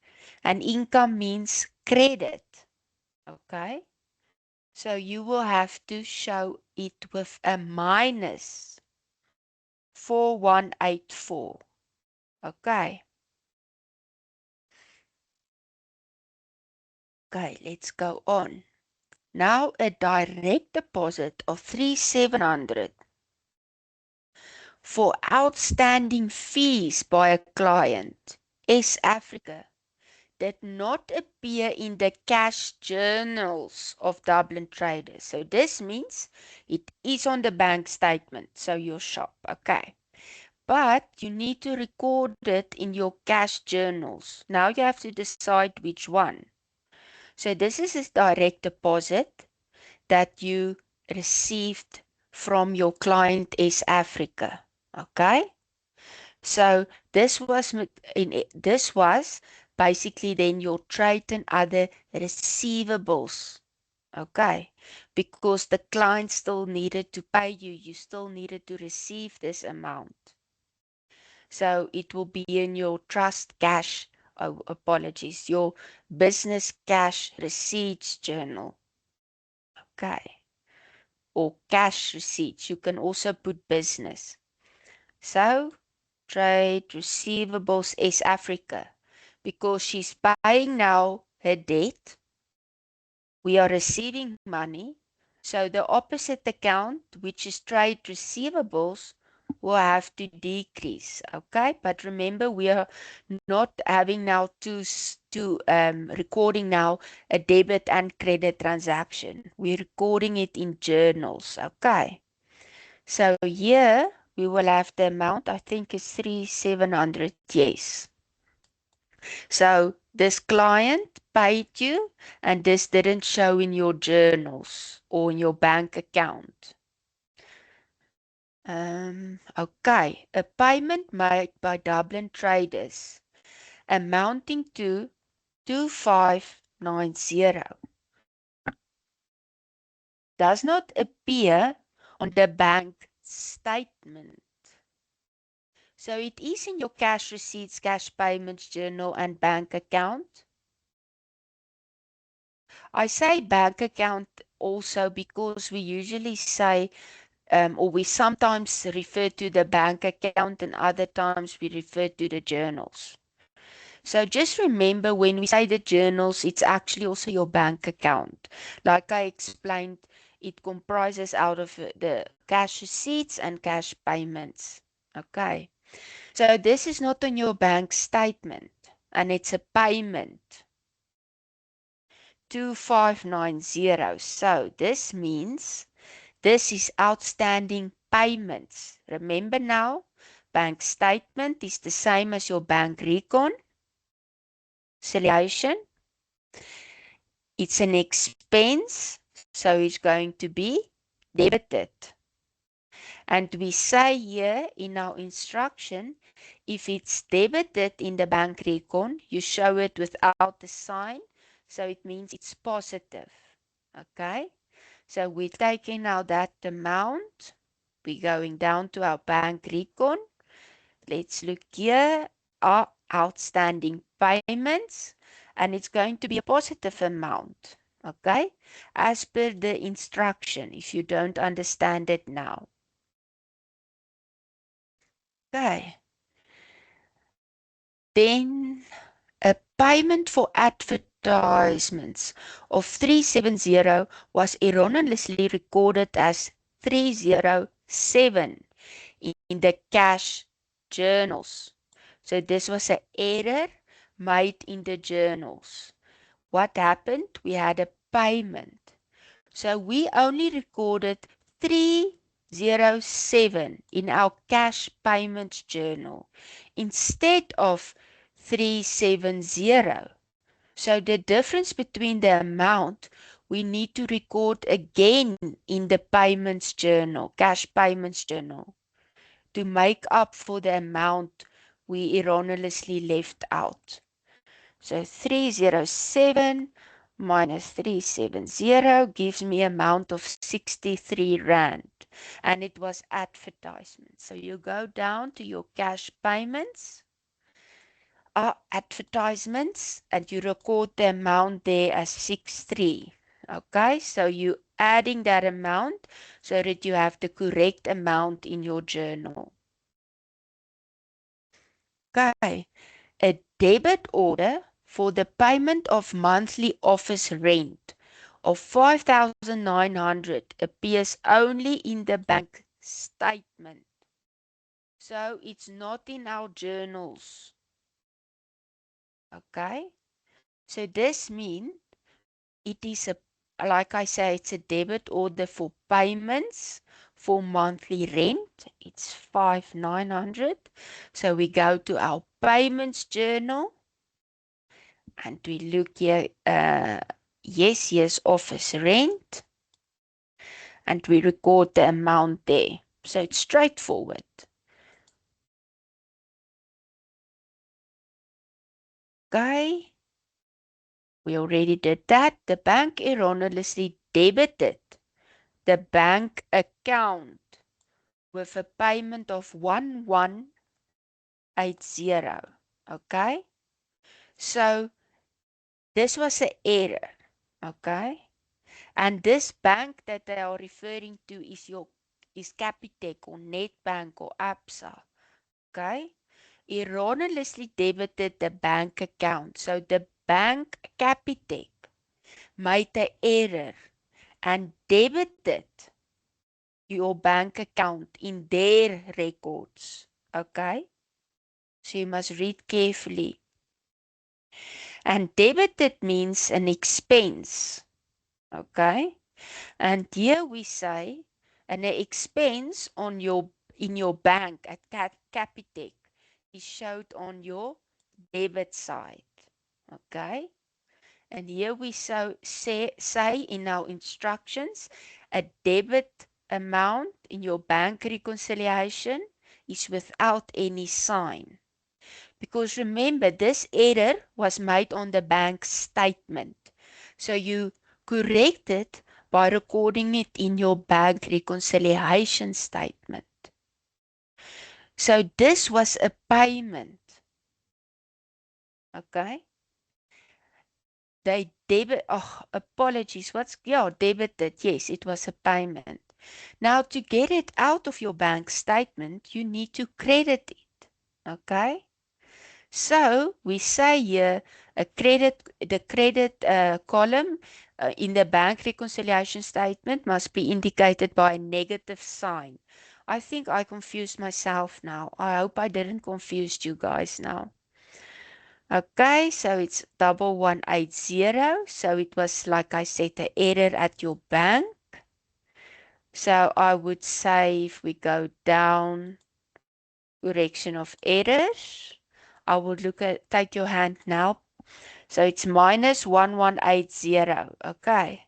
A: and income means credit. Okay? So you will have to show it with a minus 4184. Okay. Okay, let's go on. Now a direct deposit of 3700 for outstanding fees by a client, S Africa, did not appear in the cash journals of Dublin Traders. So this means it is on the bank statement, so your shop, okay. But you need to record it in your cash journals. Now you have to decide which one. So this is a direct deposit that you received from your client S Africa. Okay? So this was basically then your trade and other receivables. Okay? Because the client still needed to pay you. You still needed to receive this amount. So it will be in your trust cash, oh, apologies, your business cash receipts journal. Okay. Or cash receipts. You can also put business. So trade receivables S Africa, because she's paying now her debt. We are receiving money. So the opposite account, which is trade receivables, will have to decrease. Okay, but remember we are not having now recording now a debit and credit transaction. We're recording it in journals. Okay, so here we will have the amount, I think is 3,700. Yes. So this client paid you and this didn't show in your journals or in your bank account. Okay, a payment made by Dublin traders amounting to 2590 does not appear on the bank statement. So it is in your cash receipts, cash payments journal and bank account. I say bank account also because we usually say or we sometimes refer to the bank account and other times we refer to the journals. So just remember when we say the journals, it's actually also your bank account. Like I explained, it comprises out of the cash receipts and cash payments. Okay. So this is not on your bank statement and it's a payment. 2590. So this means this is outstanding payments. Remember now, bank statement is the same as your bank reconciliation. It's an expense, so it's going to be debited. And we say here in our instruction, if it's debited in the bank recon, you show it without the sign, so it means it's positive. Okay? So we're taking now that amount. We're going down to our bank recon. Let's look here. Our outstanding payments. And it's going to be a positive amount. Okay? As per the instruction, if you don't understand it now. Okay. Then a payment for advertisements of 370 was erroneously recorded as 307 in the cash journals. So this was an error made in the journals. What happened? We had a payment. So we only recorded 307 in our cash payments journal instead of 370. So the difference between the amount we need to record again in the payments journal, cash payments journal, to make up for the amount we erroneously left out. So 307 minus 370 gives me amount of 63 Rand. And it was advertisement. So you go down to your cash payments, advertisements, and you record the amount there as 63. Okay, so you adding that amount so that you have the correct amount in your journal. Okay, a debit order for the payment of monthly office rent of 5,900 appears only in the bank statement. So it's not in our journals. Okay? So this means it is like I say, it's a debit order for payments for monthly rent. It's 5,900. So we go to our payments journal and we look here, yes, office rent, and we record the amount there. So it's straightforward. Okay, we already did that. The bank erroneously debited the bank account with a payment of 1180. Okay, so this was an error. Okay, and this bank that they are referring to is Capitec or Nedbank or Absa. Okay, erroneously debited the bank account. So the bank Capitec made the error and debited your bank account in their records. Okay? So you must read carefully. And debited means an expense. Okay? And here we say an expense on your in your bank at Capitec is showed on your debit side. Okay? And here we say in our instructions, a debit amount in your bank reconciliation is without any sign. Because remember, this error was made on the bank statement. So you correct it by recording it in your bank reconciliation statement. So this was a payment. Okay? They apologies. Debited. Yes, it was a payment. Now, to get it out of your bank statement, you need to credit it. Okay? So we say here the credit column in the bank reconciliation statement must be indicated by a negative sign. I think I confused myself now. I hope I didn't confuse you guys now. Okay, so it's 1180. So it was, like I said, an error at your bank. So I would say if we go down, correction of errors, I would take your hand now. So it's minus 1180. Okay.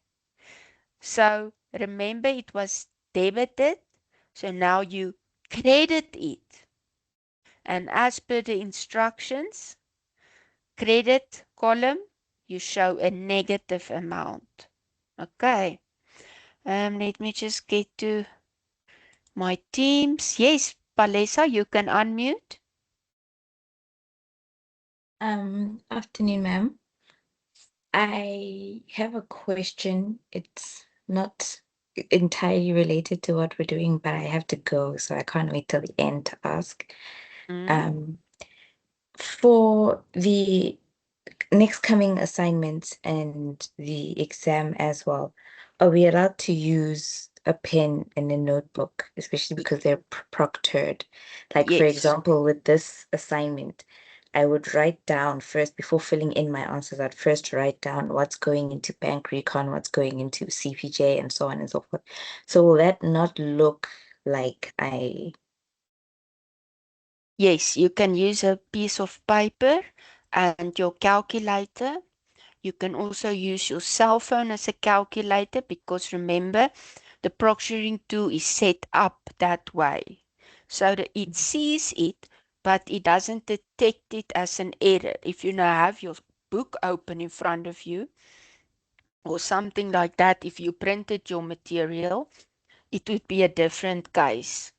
A: So remember it was debited. So now you credit it. And as per the instructions, credit column, you show a negative amount. Okay. Let me just get to my Teams. Yes, Palesa, you can unmute.
B: Afternoon, ma'am. I have a question. It's not entirely related to what we're doing, but I have to go, so I can't wait till the end to ask.
A: Mm.
B: For the next coming assignments and the exam as well, are we allowed to use a pen and a notebook, especially because they're proctored? Like, for
A: Yes.
B: example, with this assignment, I would write down first, before filling in my answers, I'd first write down what's going into bank recon, what's going into CPJ, and so on and so forth. So will that not look like
A: Yes, you can use a piece of paper and your calculator. You can also use your cell phone as a calculator because remember, the proctoring tool is set up that way so that it sees it, but it doesn't detect it as an error. If you now have your book open in front of you or something like that, if you printed your material, it would be a different case.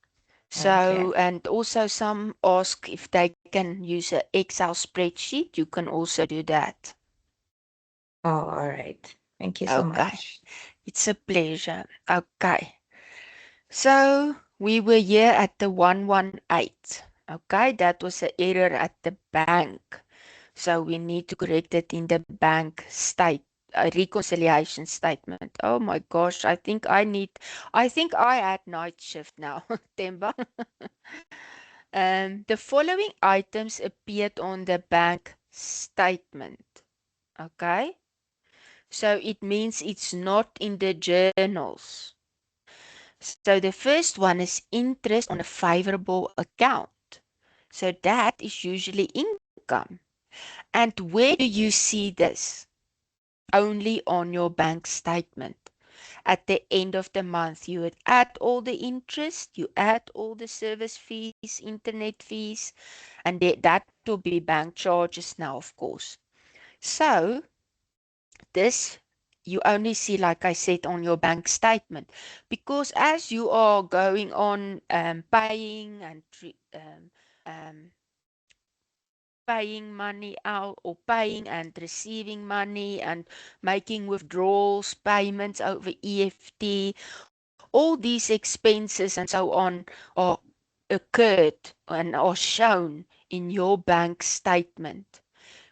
B: Okay.
A: So, and also some ask if they can use an Excel spreadsheet. You can also do that.
B: Oh, all right. Thank you so
A: Okay.
B: much.
A: It's a pleasure. Okay. So we were here at the 118. Okay. That was an error at the bank. So we need to correct it in the bank reconciliation statement. Oh my gosh. I think I had night shift now, Temba. The following items appeared on the bank statement. Okay. So it means it's not in the journals. So the first one is interest on a favorable account. So that is usually income. And where do you see this? Only on your bank statement. At the end of the month, you would add all the interest, you add all the service fees, internet fees, and that will be bank charges now, of course. So this you only see, like I said, on your bank statement. Because as you are going on paying and um, paying money out or paying and receiving money and making withdrawals, payments over EFT, all these expenses and so on are occurred and are shown in your bank statement.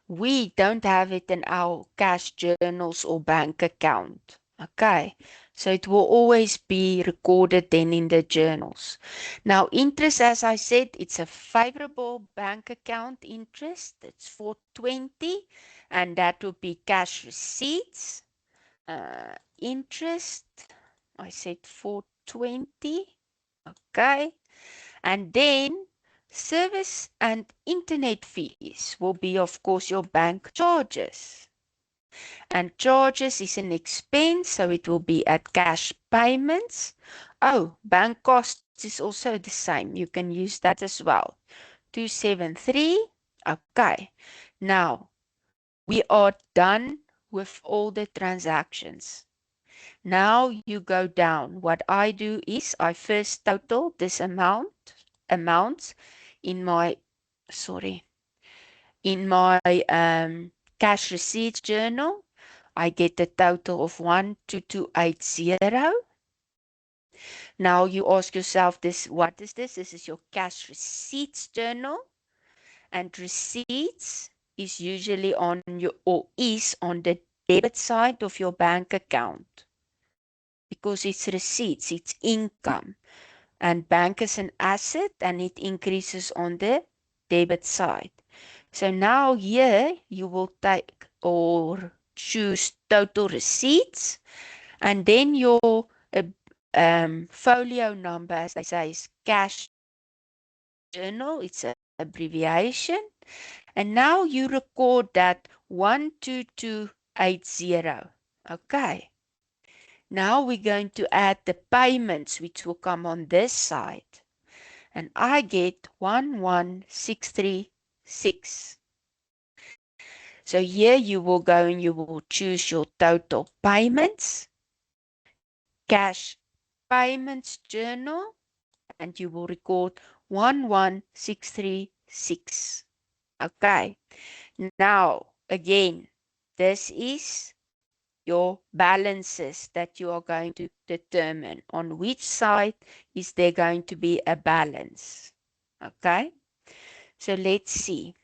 A: We don't have it in our cash journals or bank account. Okay. So it will always be recorded then in the journals. Now, interest, as I said, it's a favorable bank account interest. It's 420, and that will be cash receipts. Interest, I said 420. Okay. And then service and internet fees will be, of course, your bank charges. And charges is an expense, so it will be at cash payments. Oh, bank costs is also the same. You can use that as well. 273. Okay. Now, we are done with all the transactions. Now you go down. What I do is I first total this amounts in my, in my cash receipts journal. I get a total of 12280. Now you ask yourself this, what is this? This is your cash receipts journal, and receipts is usually on your, or is on the debit side of your bank account, because it's receipts, it's income, and bank is an asset and it increases on the debit side. So now here you will take or choose total receipts, and then your folio number, as they say, is cash journal. It's an abbreviation. And now you record that 12280. Okay. Now we're going to add the payments, which will come on this side. And I get 11636. So here you will go and you will choose your total payments, cash payments journal, and you will record 11636. Okay. Now, again, this is your balances that you are going to determine. On which side is there going to be a balance? Okay. So let's see.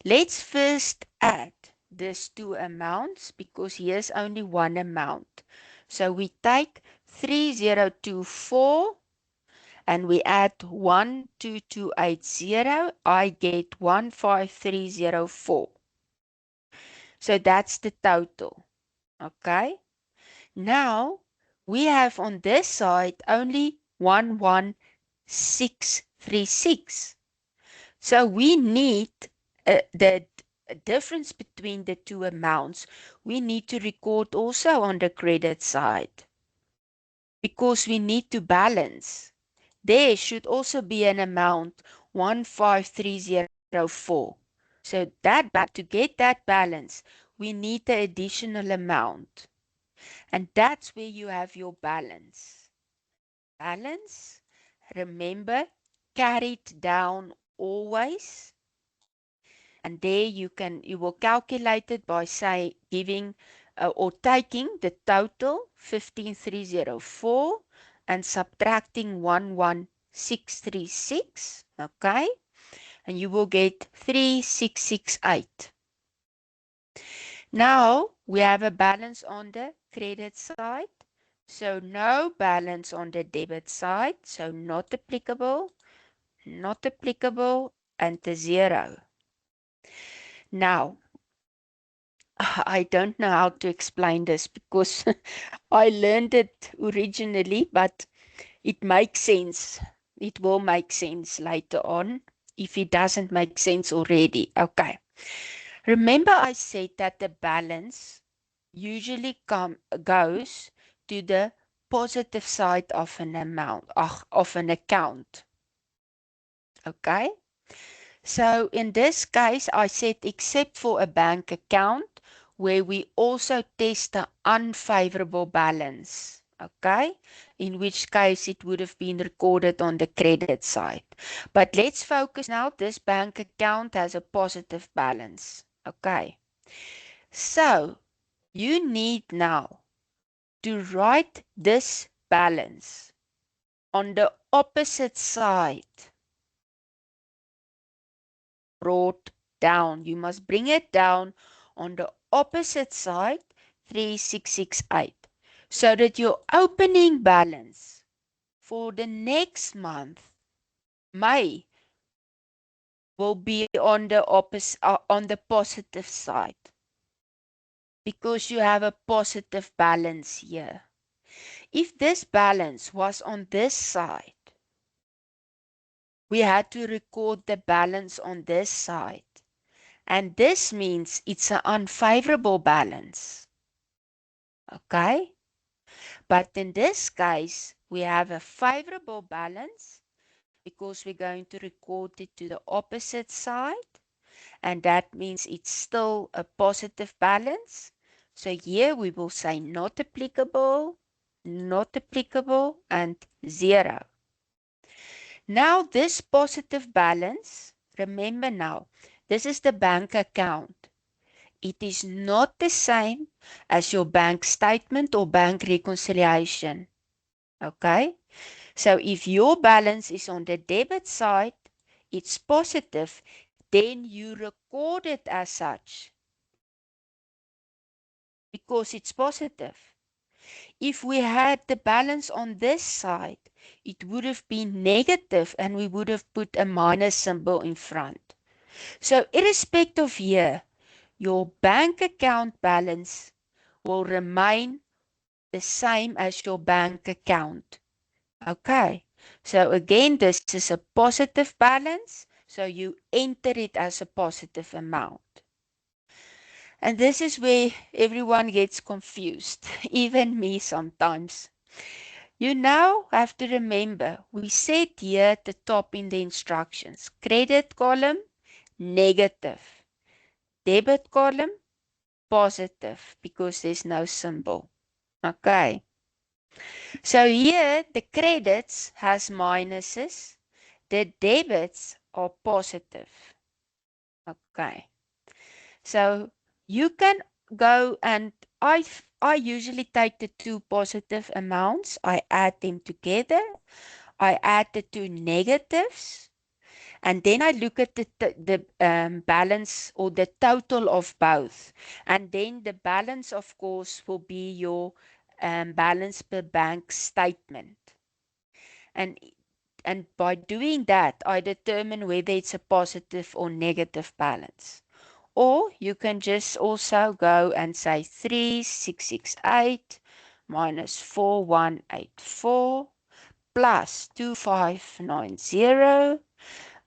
A: Let's first add these two amounts, because here's only one amount. So we take 3024 and we add 12280. I get 15304. So that's the total. Okay. Now we have on this side only 11636. So we need the difference between the two amounts. We need to record also on the credit side, because we need to balance. There should also be an amount 15304. So that, to get that balance, we need the additional amount. And that's where you have your balance. Balance, remember, carried down always. And there you will calculate it by giving or taking the total 15304 and subtracting 11636. Okay. And you will get 3668. Now we have a balance on the credit side. So no balance on the debit side. So not applicable, and the 0. Now, I don't know how to explain this, because I learned it originally, but it makes sense. It will make sense later on if it doesn't make sense already. Okay. Remember I said that the balance usually goes to the positive side of an amount, of an account. Okay. So in this case, I said except for a bank account where we also test the unfavorable balance. Okay. In which case it would have been recorded on the credit side. But let's focus now. This bank account has a positive balance. Okay. So you need now to write this balance on the opposite side. Brought down. You must bring it down on the opposite side, 3668. so that your opening balance for the next month, May, will be on the opposite, on the positive side, because you have a positive balance here. If this balance was on this side, we had to record the balance on this side. And this means it's an unfavorable balance. Okay? But in this case, we have a favorable balance because we're going to record it to the opposite side. And that means it's still a positive balance. So here we will say not applicable, and 0. Now this positive balance, remember now, this is the bank account. It is not the same as your bank statement or bank reconciliation. Okay? So if your balance is on the debit side, it's positive, then you record it as such because it's positive. If we had the balance on this side, it would have been negative and we would have put a minus symbol in front. So irrespective of here, your bank account balance will remain the same as your bank account. Okay, so again, this is a positive balance, so you enter it as a positive amount. And this is where everyone gets confused, even me sometimes. You now have to remember, we said here at the top in the instructions, credit column, negative, debit column, positive, because there's no symbol. Okay. So here the credits has minuses, the debits are positive. Okay. So you can go and I usually take the two positive amounts, I add them together, I add the two negatives, and then I look at the balance or the total of both. And then the balance, of course, will be your balance per bank statement. And by doing that, I determine whether it's a positive or negative balance. Or you can just also go and say 3668 minus 4184 plus 2590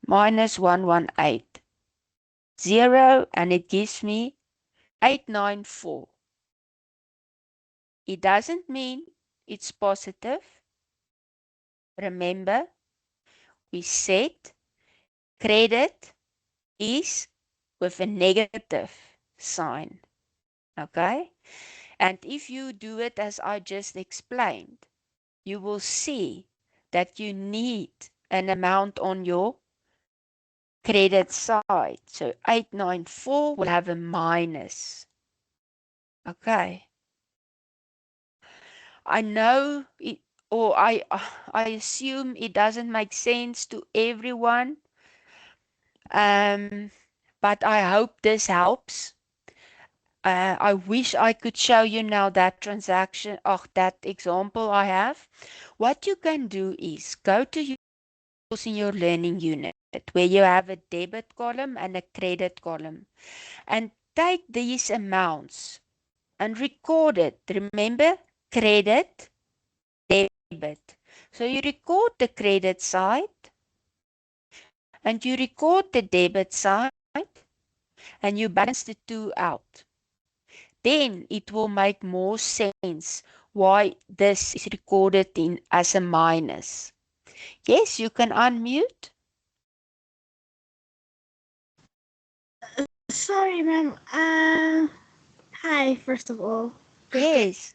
A: minus 1180, and it gives me 894. It doesn't mean it's positive. Remember, we said credit is with a negative sign. Okay? And if you do it as I just explained, you will see that you need an amount on your credit side. So 894 will have a minus. Okay. I know it, or I assume it doesn't make sense to everyone. But I hope this helps. I wish I could show you now that transaction, or that example I have. What you can do is go to in your learning unit where you have a debit column and a credit column, and take these amounts and record it. Remember, credit, debit. So you record the credit side and you record the debit side and you balance the two out. Then it will make more sense why this is recorded in as a minus. Yes, you can unmute.
D: Sorry, ma'am. Hi, first of all.
A: Yes.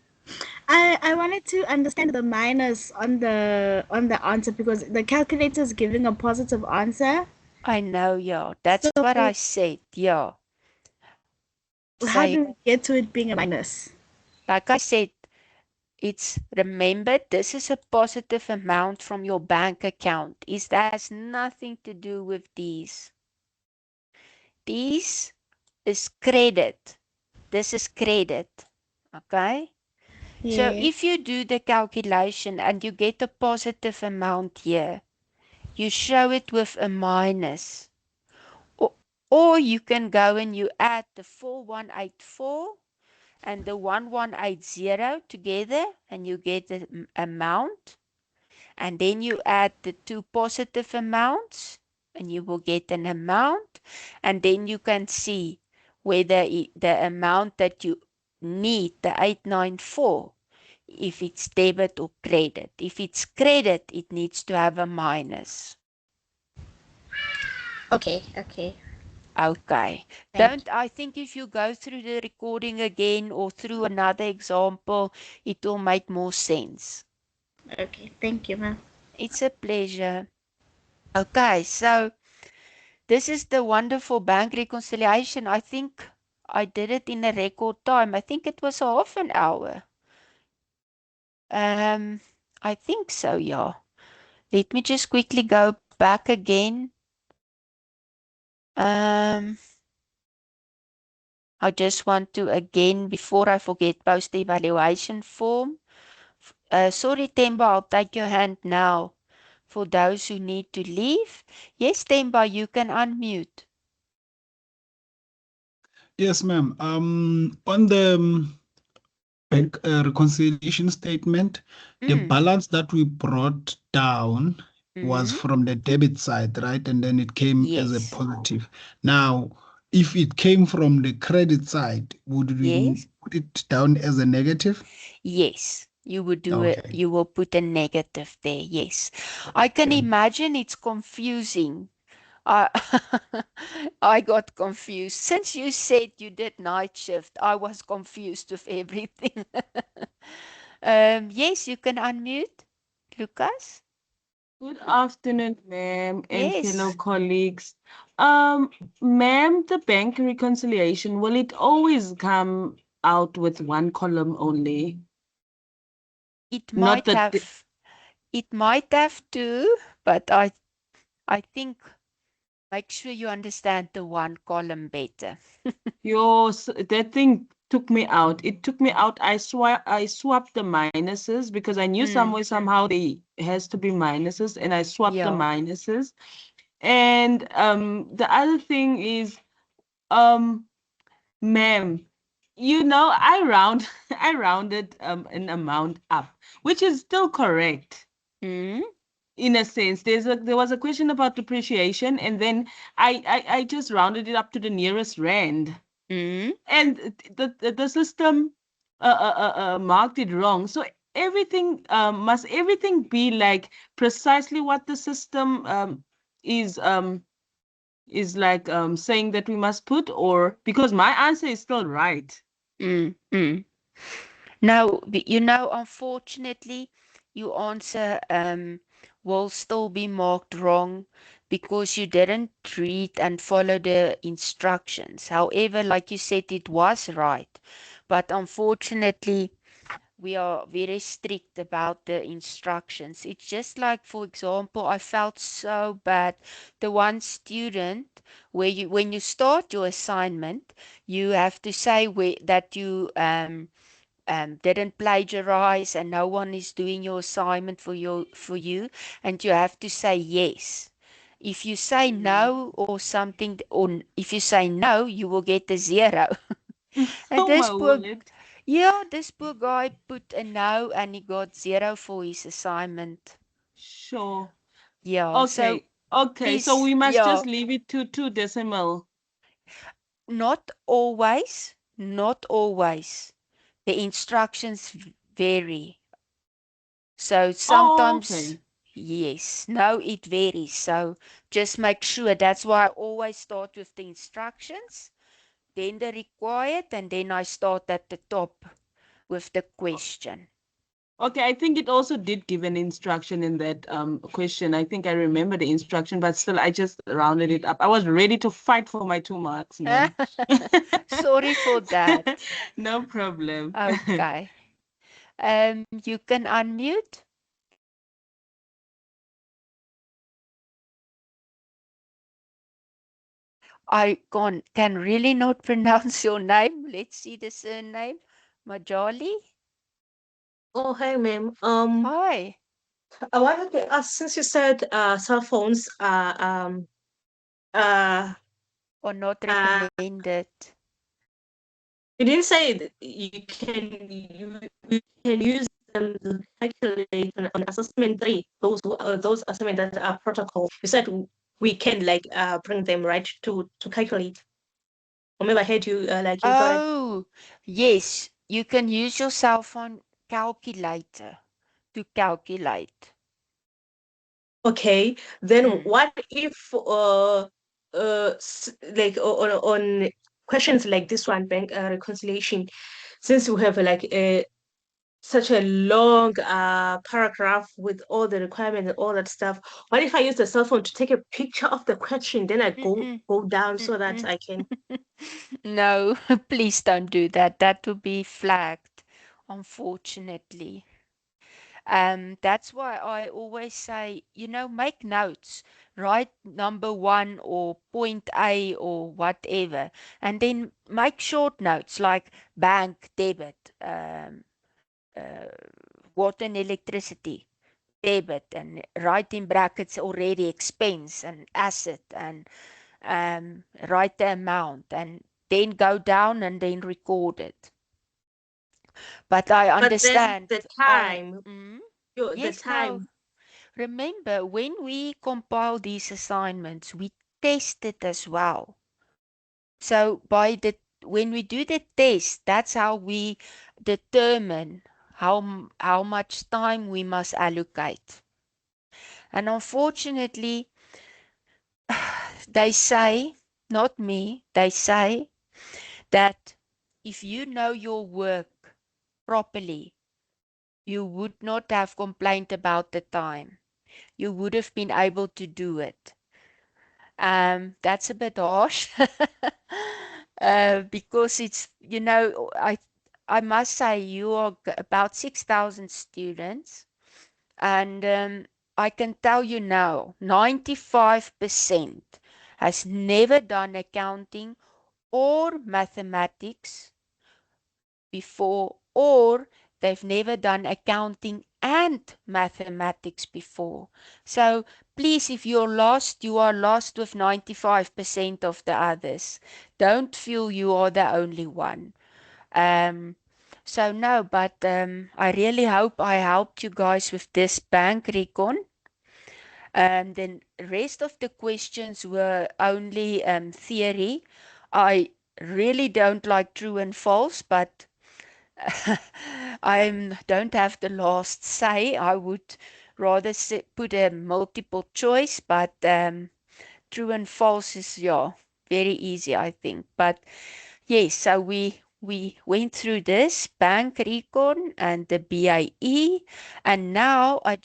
D: I wanted to understand the minus on the answer because the calculator is giving a positive answer.
A: I know, yeah. That's what I said, yeah.
D: How
A: So,
D: do we get to it being a minus?
A: like I said, remember, this is a positive amount from your bank account. That has nothing to do with these. These is credit. This is credit. Okay? So
D: Yes.
A: if you do the calculation and you get a positive amount here, you show it with a minus. Or, or you can go and you add the 4184 and the 1180 together and you get the amount. And then you add the two positive amounts and you will get an amount. And then you can see whether the amount that you need, the 894, if it's debit or credit. If it's credit, it needs to have a minus.
D: Okay. Okay.
A: Okay.
D: Thank
A: I think if you go through the recording again or through another example, it will make more sense.
D: you. Okay. Thank you, ma'am.
A: It's a pleasure. Okay, so this is the wonderful bank reconciliation. I think I did it in a record time. I think it was half an hour. I think so, yeah. Let me just quickly go back again. I just want to again, before I forget, post the evaluation form. Sorry, Temba, I'll take your hand now for those who need to leave. Yes, Temba, you can unmute.
C: Yes, ma'am. On the bank reconciliation statement, the
A: Mm,
C: balance that we brought down was
A: mm,
C: from the debit side, right? And then it came as a
A: yes,
C: positive. Now, if it came from the credit side, would we
A: yes.
C: put it down as a negative?
A: Yes, you would do it.
C: Okay.
A: You will put a negative there. Yes. I can
C: Okay.
A: imagine it's confusing. I I got confused. Since you said you did night shift, I was confused with everything. Yes, you can unmute, Lucas.
E: Good afternoon, ma'am, and fellow
A: Yes,
E: colleagues. Ma'am, the bank reconciliation, will it always come out with one column only?
A: it
E: Not
A: might
E: that
A: have. It might have to, but I think make sure you understand the one column better.
E: that thing took me out. It took me out. I swapped the minuses because I knew
A: Mm,
E: somewhere somehow they has to be minuses, and I swapped the
A: yeah.
E: minuses. And the other thing is, um ma'am, I rounded an amount up, which is still correct
A: Mm,
E: in a sense. There was a question about depreciation, and then I just rounded it up to the nearest rand,
A: mm.
E: and the system marked it wrong. So everything must everything be like precisely what the system is like saying that we must put, or because my answer is still right.
A: Mm, mm. Now, unfortunately, your answer will still be marked wrong because you didn't read and follow the instructions. However, like you said, it was right. But unfortunately, we are very strict about the instructions. It's just like, for example, I felt so bad. The one student where when you start your assignment, you have to say that you didn't plagiarize and no one is doing your assignment for you, and you have to say yes. If you say no or something, or if you say no, you will get a zero. And
E: Oh my word.
A: this poor guy put a no and he got zero for his assignment.
E: Sure.
A: Yeah, so
E: Okay, so
A: please,
E: we must
A: yeah,
E: just leave it to two decimal.
A: not always, not always. The instructions vary. So
E: Oh,
A: sometimes,
E: okay.
A: yes, no, it varies. So just make sure. That's why I always start with the instructions, then the required, and then I start at the top with the question.
E: Okay, I think it also did give an instruction in that question. I think I remember the instruction, but still I just rounded it up. I was ready to fight for my 2 marks, ma'am.
A: Sorry for that.
E: No problem.
A: Okay. You can unmute. I can really not pronounce your name. Let's see the surname. Majali?
F: Oh, hey, ma'am.
A: Hi.
F: I wanted to ask, since you said cell phones are uh
A: Or not
F: uh
A: recommended.
F: you didn't say that you can use them to calculate on assessment 3, those assessment that are protocol. You said we can like bring them right to calculate. Or maybe I heard you like incorrect.
A: Oh, yes. You can use your cell phone calculator to calculate.
F: Okay, then
A: Mm.
F: what if like on questions like this one, bank reconciliation, since we have like a such a long paragraph with all the requirements and all that stuff, what if I use the cell phone to take a picture of the question, then I
A: Mm-mm,
F: go down so that
A: mm-mm.
F: I can.
A: No, please don't do that. That will be flagged, unfortunately. That's why I always say, make notes. Write number one or point A or whatever, and then make short notes like bank, debit, uh, water and electricity, debit, and write in brackets already expense and asset, and write the amount, and then go down and then record it. But I
F: But then
A: understand.
F: the
A: I
F: time, the
A: Yes, no.
F: time.
A: Remember, when we compile these assignments, we test it as well. So when we do the test, that's how we determine how much time we must allocate. And unfortunately, they say, not me, they say that if you know your work properly, you would not have complained about the time. You would have been able to do it. That's a bit harsh. Because I must say you are about 6,000 students, and I can tell you now, 95% has never done accounting or mathematics before, or they've never done accounting and mathematics before. So please, if you're lost, you are lost with 95% of the others. Don't feel you are the only one. Um, so no, but I really hope I helped you guys with this bank recon. Then rest of the questions were only theory. I really don't like true and false, but I don't have the last say. I would rather put a multiple choice, but true and false is, yeah, very easy, I think. But yes, so we went through this bank recon and the BIE, and now I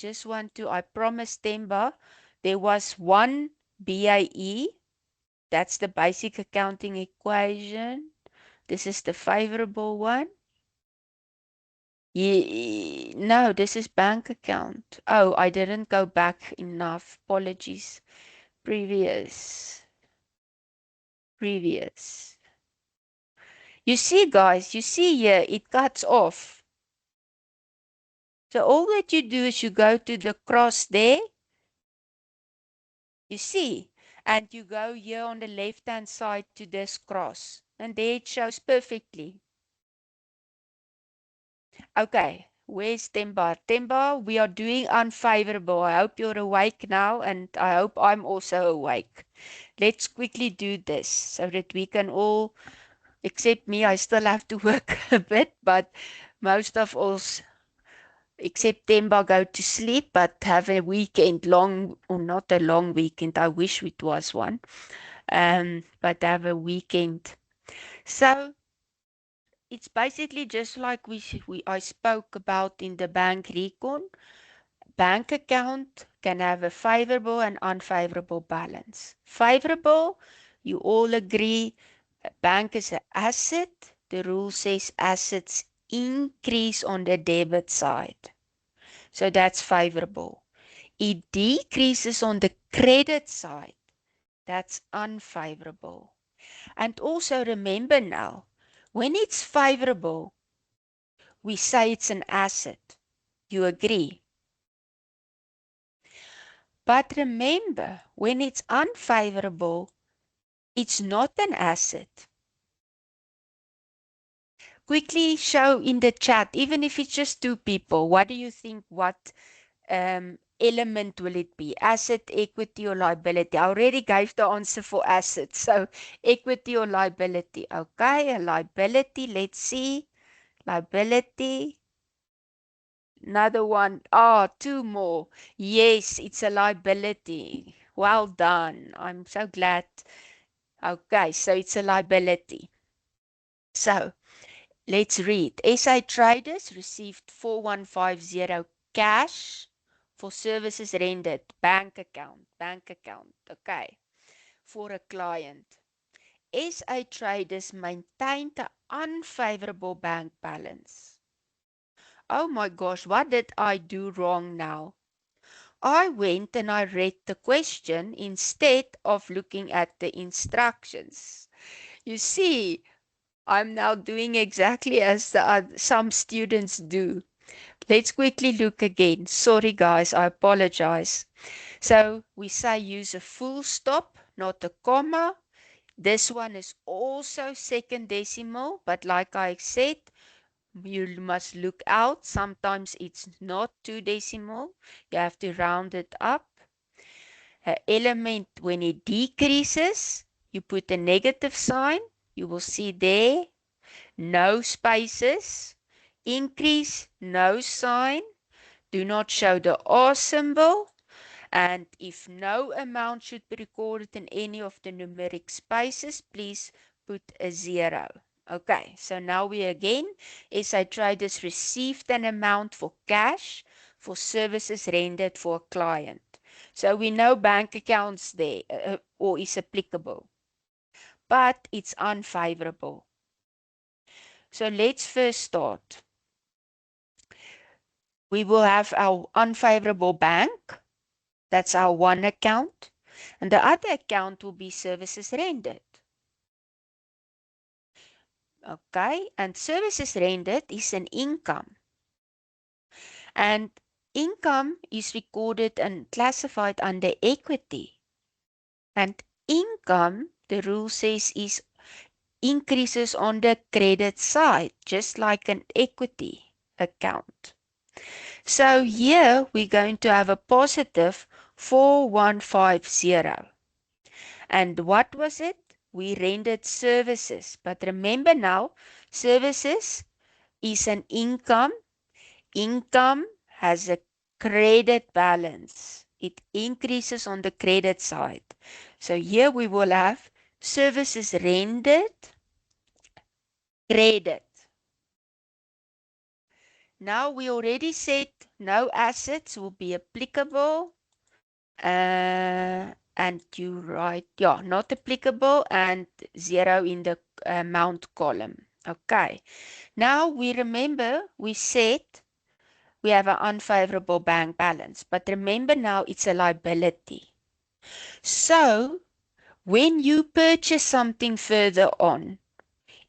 A: promised Temba there was one BIE. That's the basic accounting equation. This is the favorable one. No, this is bank account. Oh, I didn't go back enough. Apologies. Previous. Previous. You see, guys, you see here, it cuts off. So all that you do is you go to the cross there, you see, and you go here on the left-hand side to this cross, and there it shows perfectly. Okay, where's Temba? Temba, we are doing unfavorable. I hope you're awake now, and I hope I'm also awake. Let's quickly do this so that we can all, except me, I still have to work a bit, but most of us, except Temba, go to sleep, but have a weekend long, or not a long weekend. I wish it was one. But have a weekend. So it's basically just like I spoke about in the bank recon. Bank account can have a favorable and unfavorable balance. Favorable, you all agree, a bank is an asset. The rule says assets increase on the debit side. So that's favorable. It decreases on the credit side. That's unfavorable. And also remember now, when it's favorable, we say it's an asset. You agree? But remember, when it's unfavorable, it's not an asset. Quickly show in the chat, even if it's just two people, what do you think, what element will it be? Asset, equity, or liability? I already gave the answer for asset, so equity or liability. Okay, a liability, let's see. Liability. Another one. Oh, two more. Yes, it's a liability. Well done. I'm so glad. Okay, so it's a liability. So let's read. SA Traders received 4150 cash for services rendered. Bank account. Okay, for a client. SA Traders maintained an unfavorable bank balance. Oh my gosh, what did I do wrong now? I went and I read the question instead of looking at the instructions. You see, I'm now doing exactly as some students do. Let's quickly look again. Sorry guys, I apologize. So we say use a full stop, not a comma. This one is also second decimal, but like I said, you must look out. Sometimes it's not two decimal. You have to round it up. An element, when it decreases, you put a negative sign. You will see there, no spaces. Increase, no sign. Do not show the R symbol. And if no amount should be recorded in any of the numeric spaces, please put a 0. Okay, so now we again, SA Traders received an amount for cash for services rendered for a client. So we know bank accounts there or is applicable, but it's unfavorable. So let's first start. We will have our unfavorable bank. That's our one account. And the other account will be services rendered. Okay, and services rendered is an income. And income is recorded and classified under equity. And income, the rule says, is increases on the credit side, just like an equity account. So here we're going to have a positive 4150. And what was it? We rendered services. But remember now, services is an income. Income has a credit balance. It increases on the credit side. So here we will have services rendered, credit. Now we already said no assets will be applicable. And you write, yeah, not applicable and 0 in the amount column. Okay. Now we remember we said we have an unfavorable bank balance, but remember now it's a liability. So when you purchase something further on,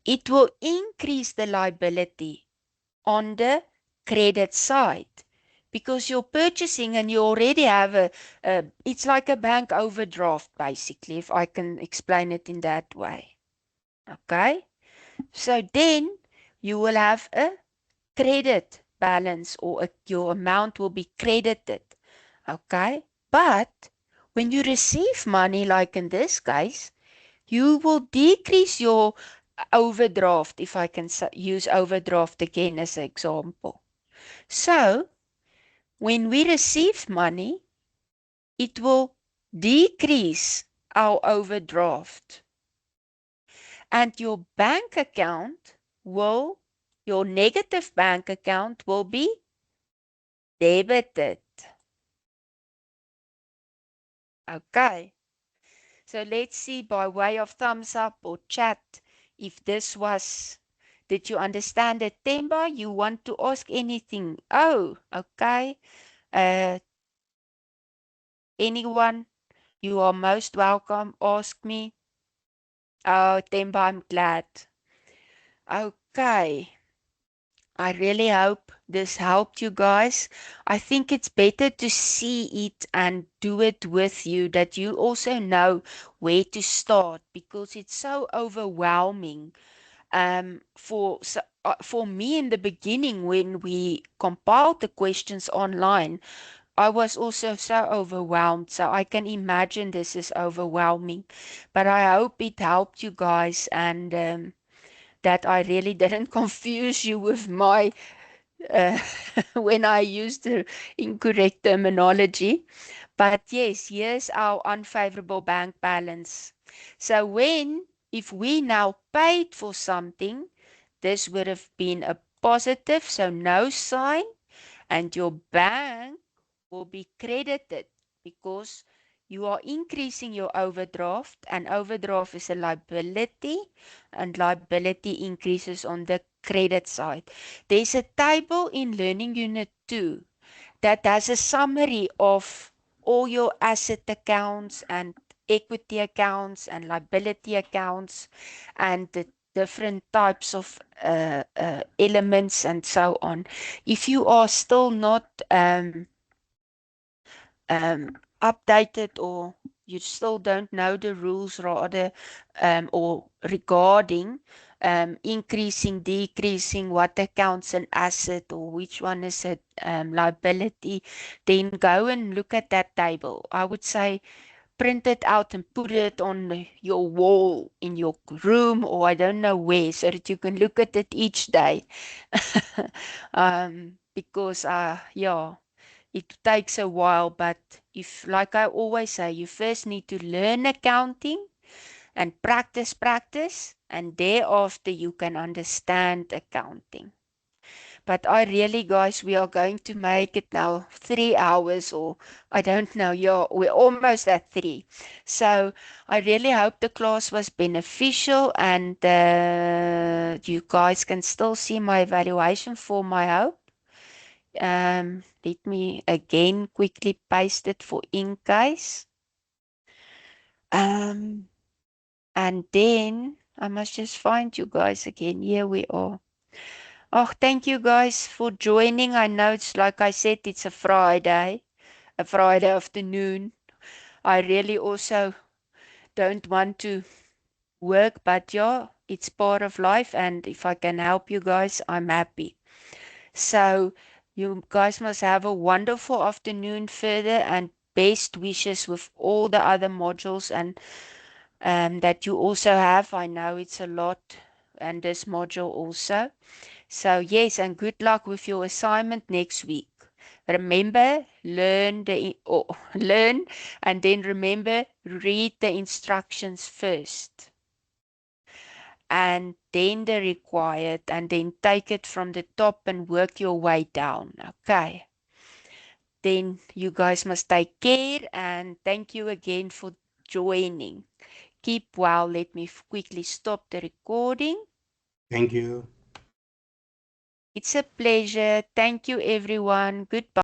A: it will increase the liability on the credit side because you're purchasing and you already have it's like a bank overdraft basically, if I can explain it in that way. Okay, so then you will have a credit balance or your amount will be credited. Okay, but when you receive money, like in this case, you will decrease your overdraft, if I can use overdraft again as an example. So when we receive money, it will decrease our overdraft. And your bank account will, your negative bank account will be debited. Okay. So let's see by way of thumbs up or chat if this was, did you understand it? Themba, you want to ask anything? Oh, okay. Anyone, you are most welcome. Ask me. Oh, Themba, I'm glad. Okay. I really hope this helped you guys. I think it's better to see it and do it with you, that you also know where to start, because it's so overwhelming. For me in the beginning, when we compiled the questions online, I was also so overwhelmed. So I can imagine this is overwhelming, but I hope it helped you guys, and that I really didn't confuse you with my uh, when I used the incorrect terminology. But yes, here's our unfavorable bank balance. So if we now paid for something, this would have been a positive, so no sign, and your bank will be credited because you are increasing your overdraft, and overdraft is a liability, and liability increases on the credit side. There's a table in Learning Unit 2 that has a summary of all your asset accounts and equity accounts and liability accounts and the different types of elements and so on. If you are still not updated, or you still don't know the rules rather, or regarding increasing, decreasing, what accounts an asset or which one is a liability, then go and look at that table. I would say print it out and put it on your wall in your room, or I don't know where, so that you can look at it each day. Because yeah, it takes a while, but if, like I always say, you first need to learn accounting and practice, and thereafter you can understand accounting. But I really, guys, we are going to make it now 3 hours, or I don't know. Yeah, we're almost at 3. So I really hope the class was beneficial, and you guys can still see my evaluation form, I hope. Let me again quickly paste it for in case. And then I must just find you guys again. Here we are. Oh, thank you guys for joining. I know it's, like I said, it's a Friday afternoon. I really also don't want to work, but yeah, it's part of life, and if I can help you guys, I'm happy. So you guys must have a wonderful afternoon further, and best wishes with all the other modules and that you also have. I know it's a lot, and this module also. So yes, and good luck with your assignment next week. Remember, learn learn, and then remember, read the instructions first, and then the required, and then take it from the top and work your way down. Okay. Then you guys must take care, and thank you again for joining. Keep well. Let me quickly stop the recording.
G: Thank you.
A: It's a pleasure. Thank you, everyone. Goodbye.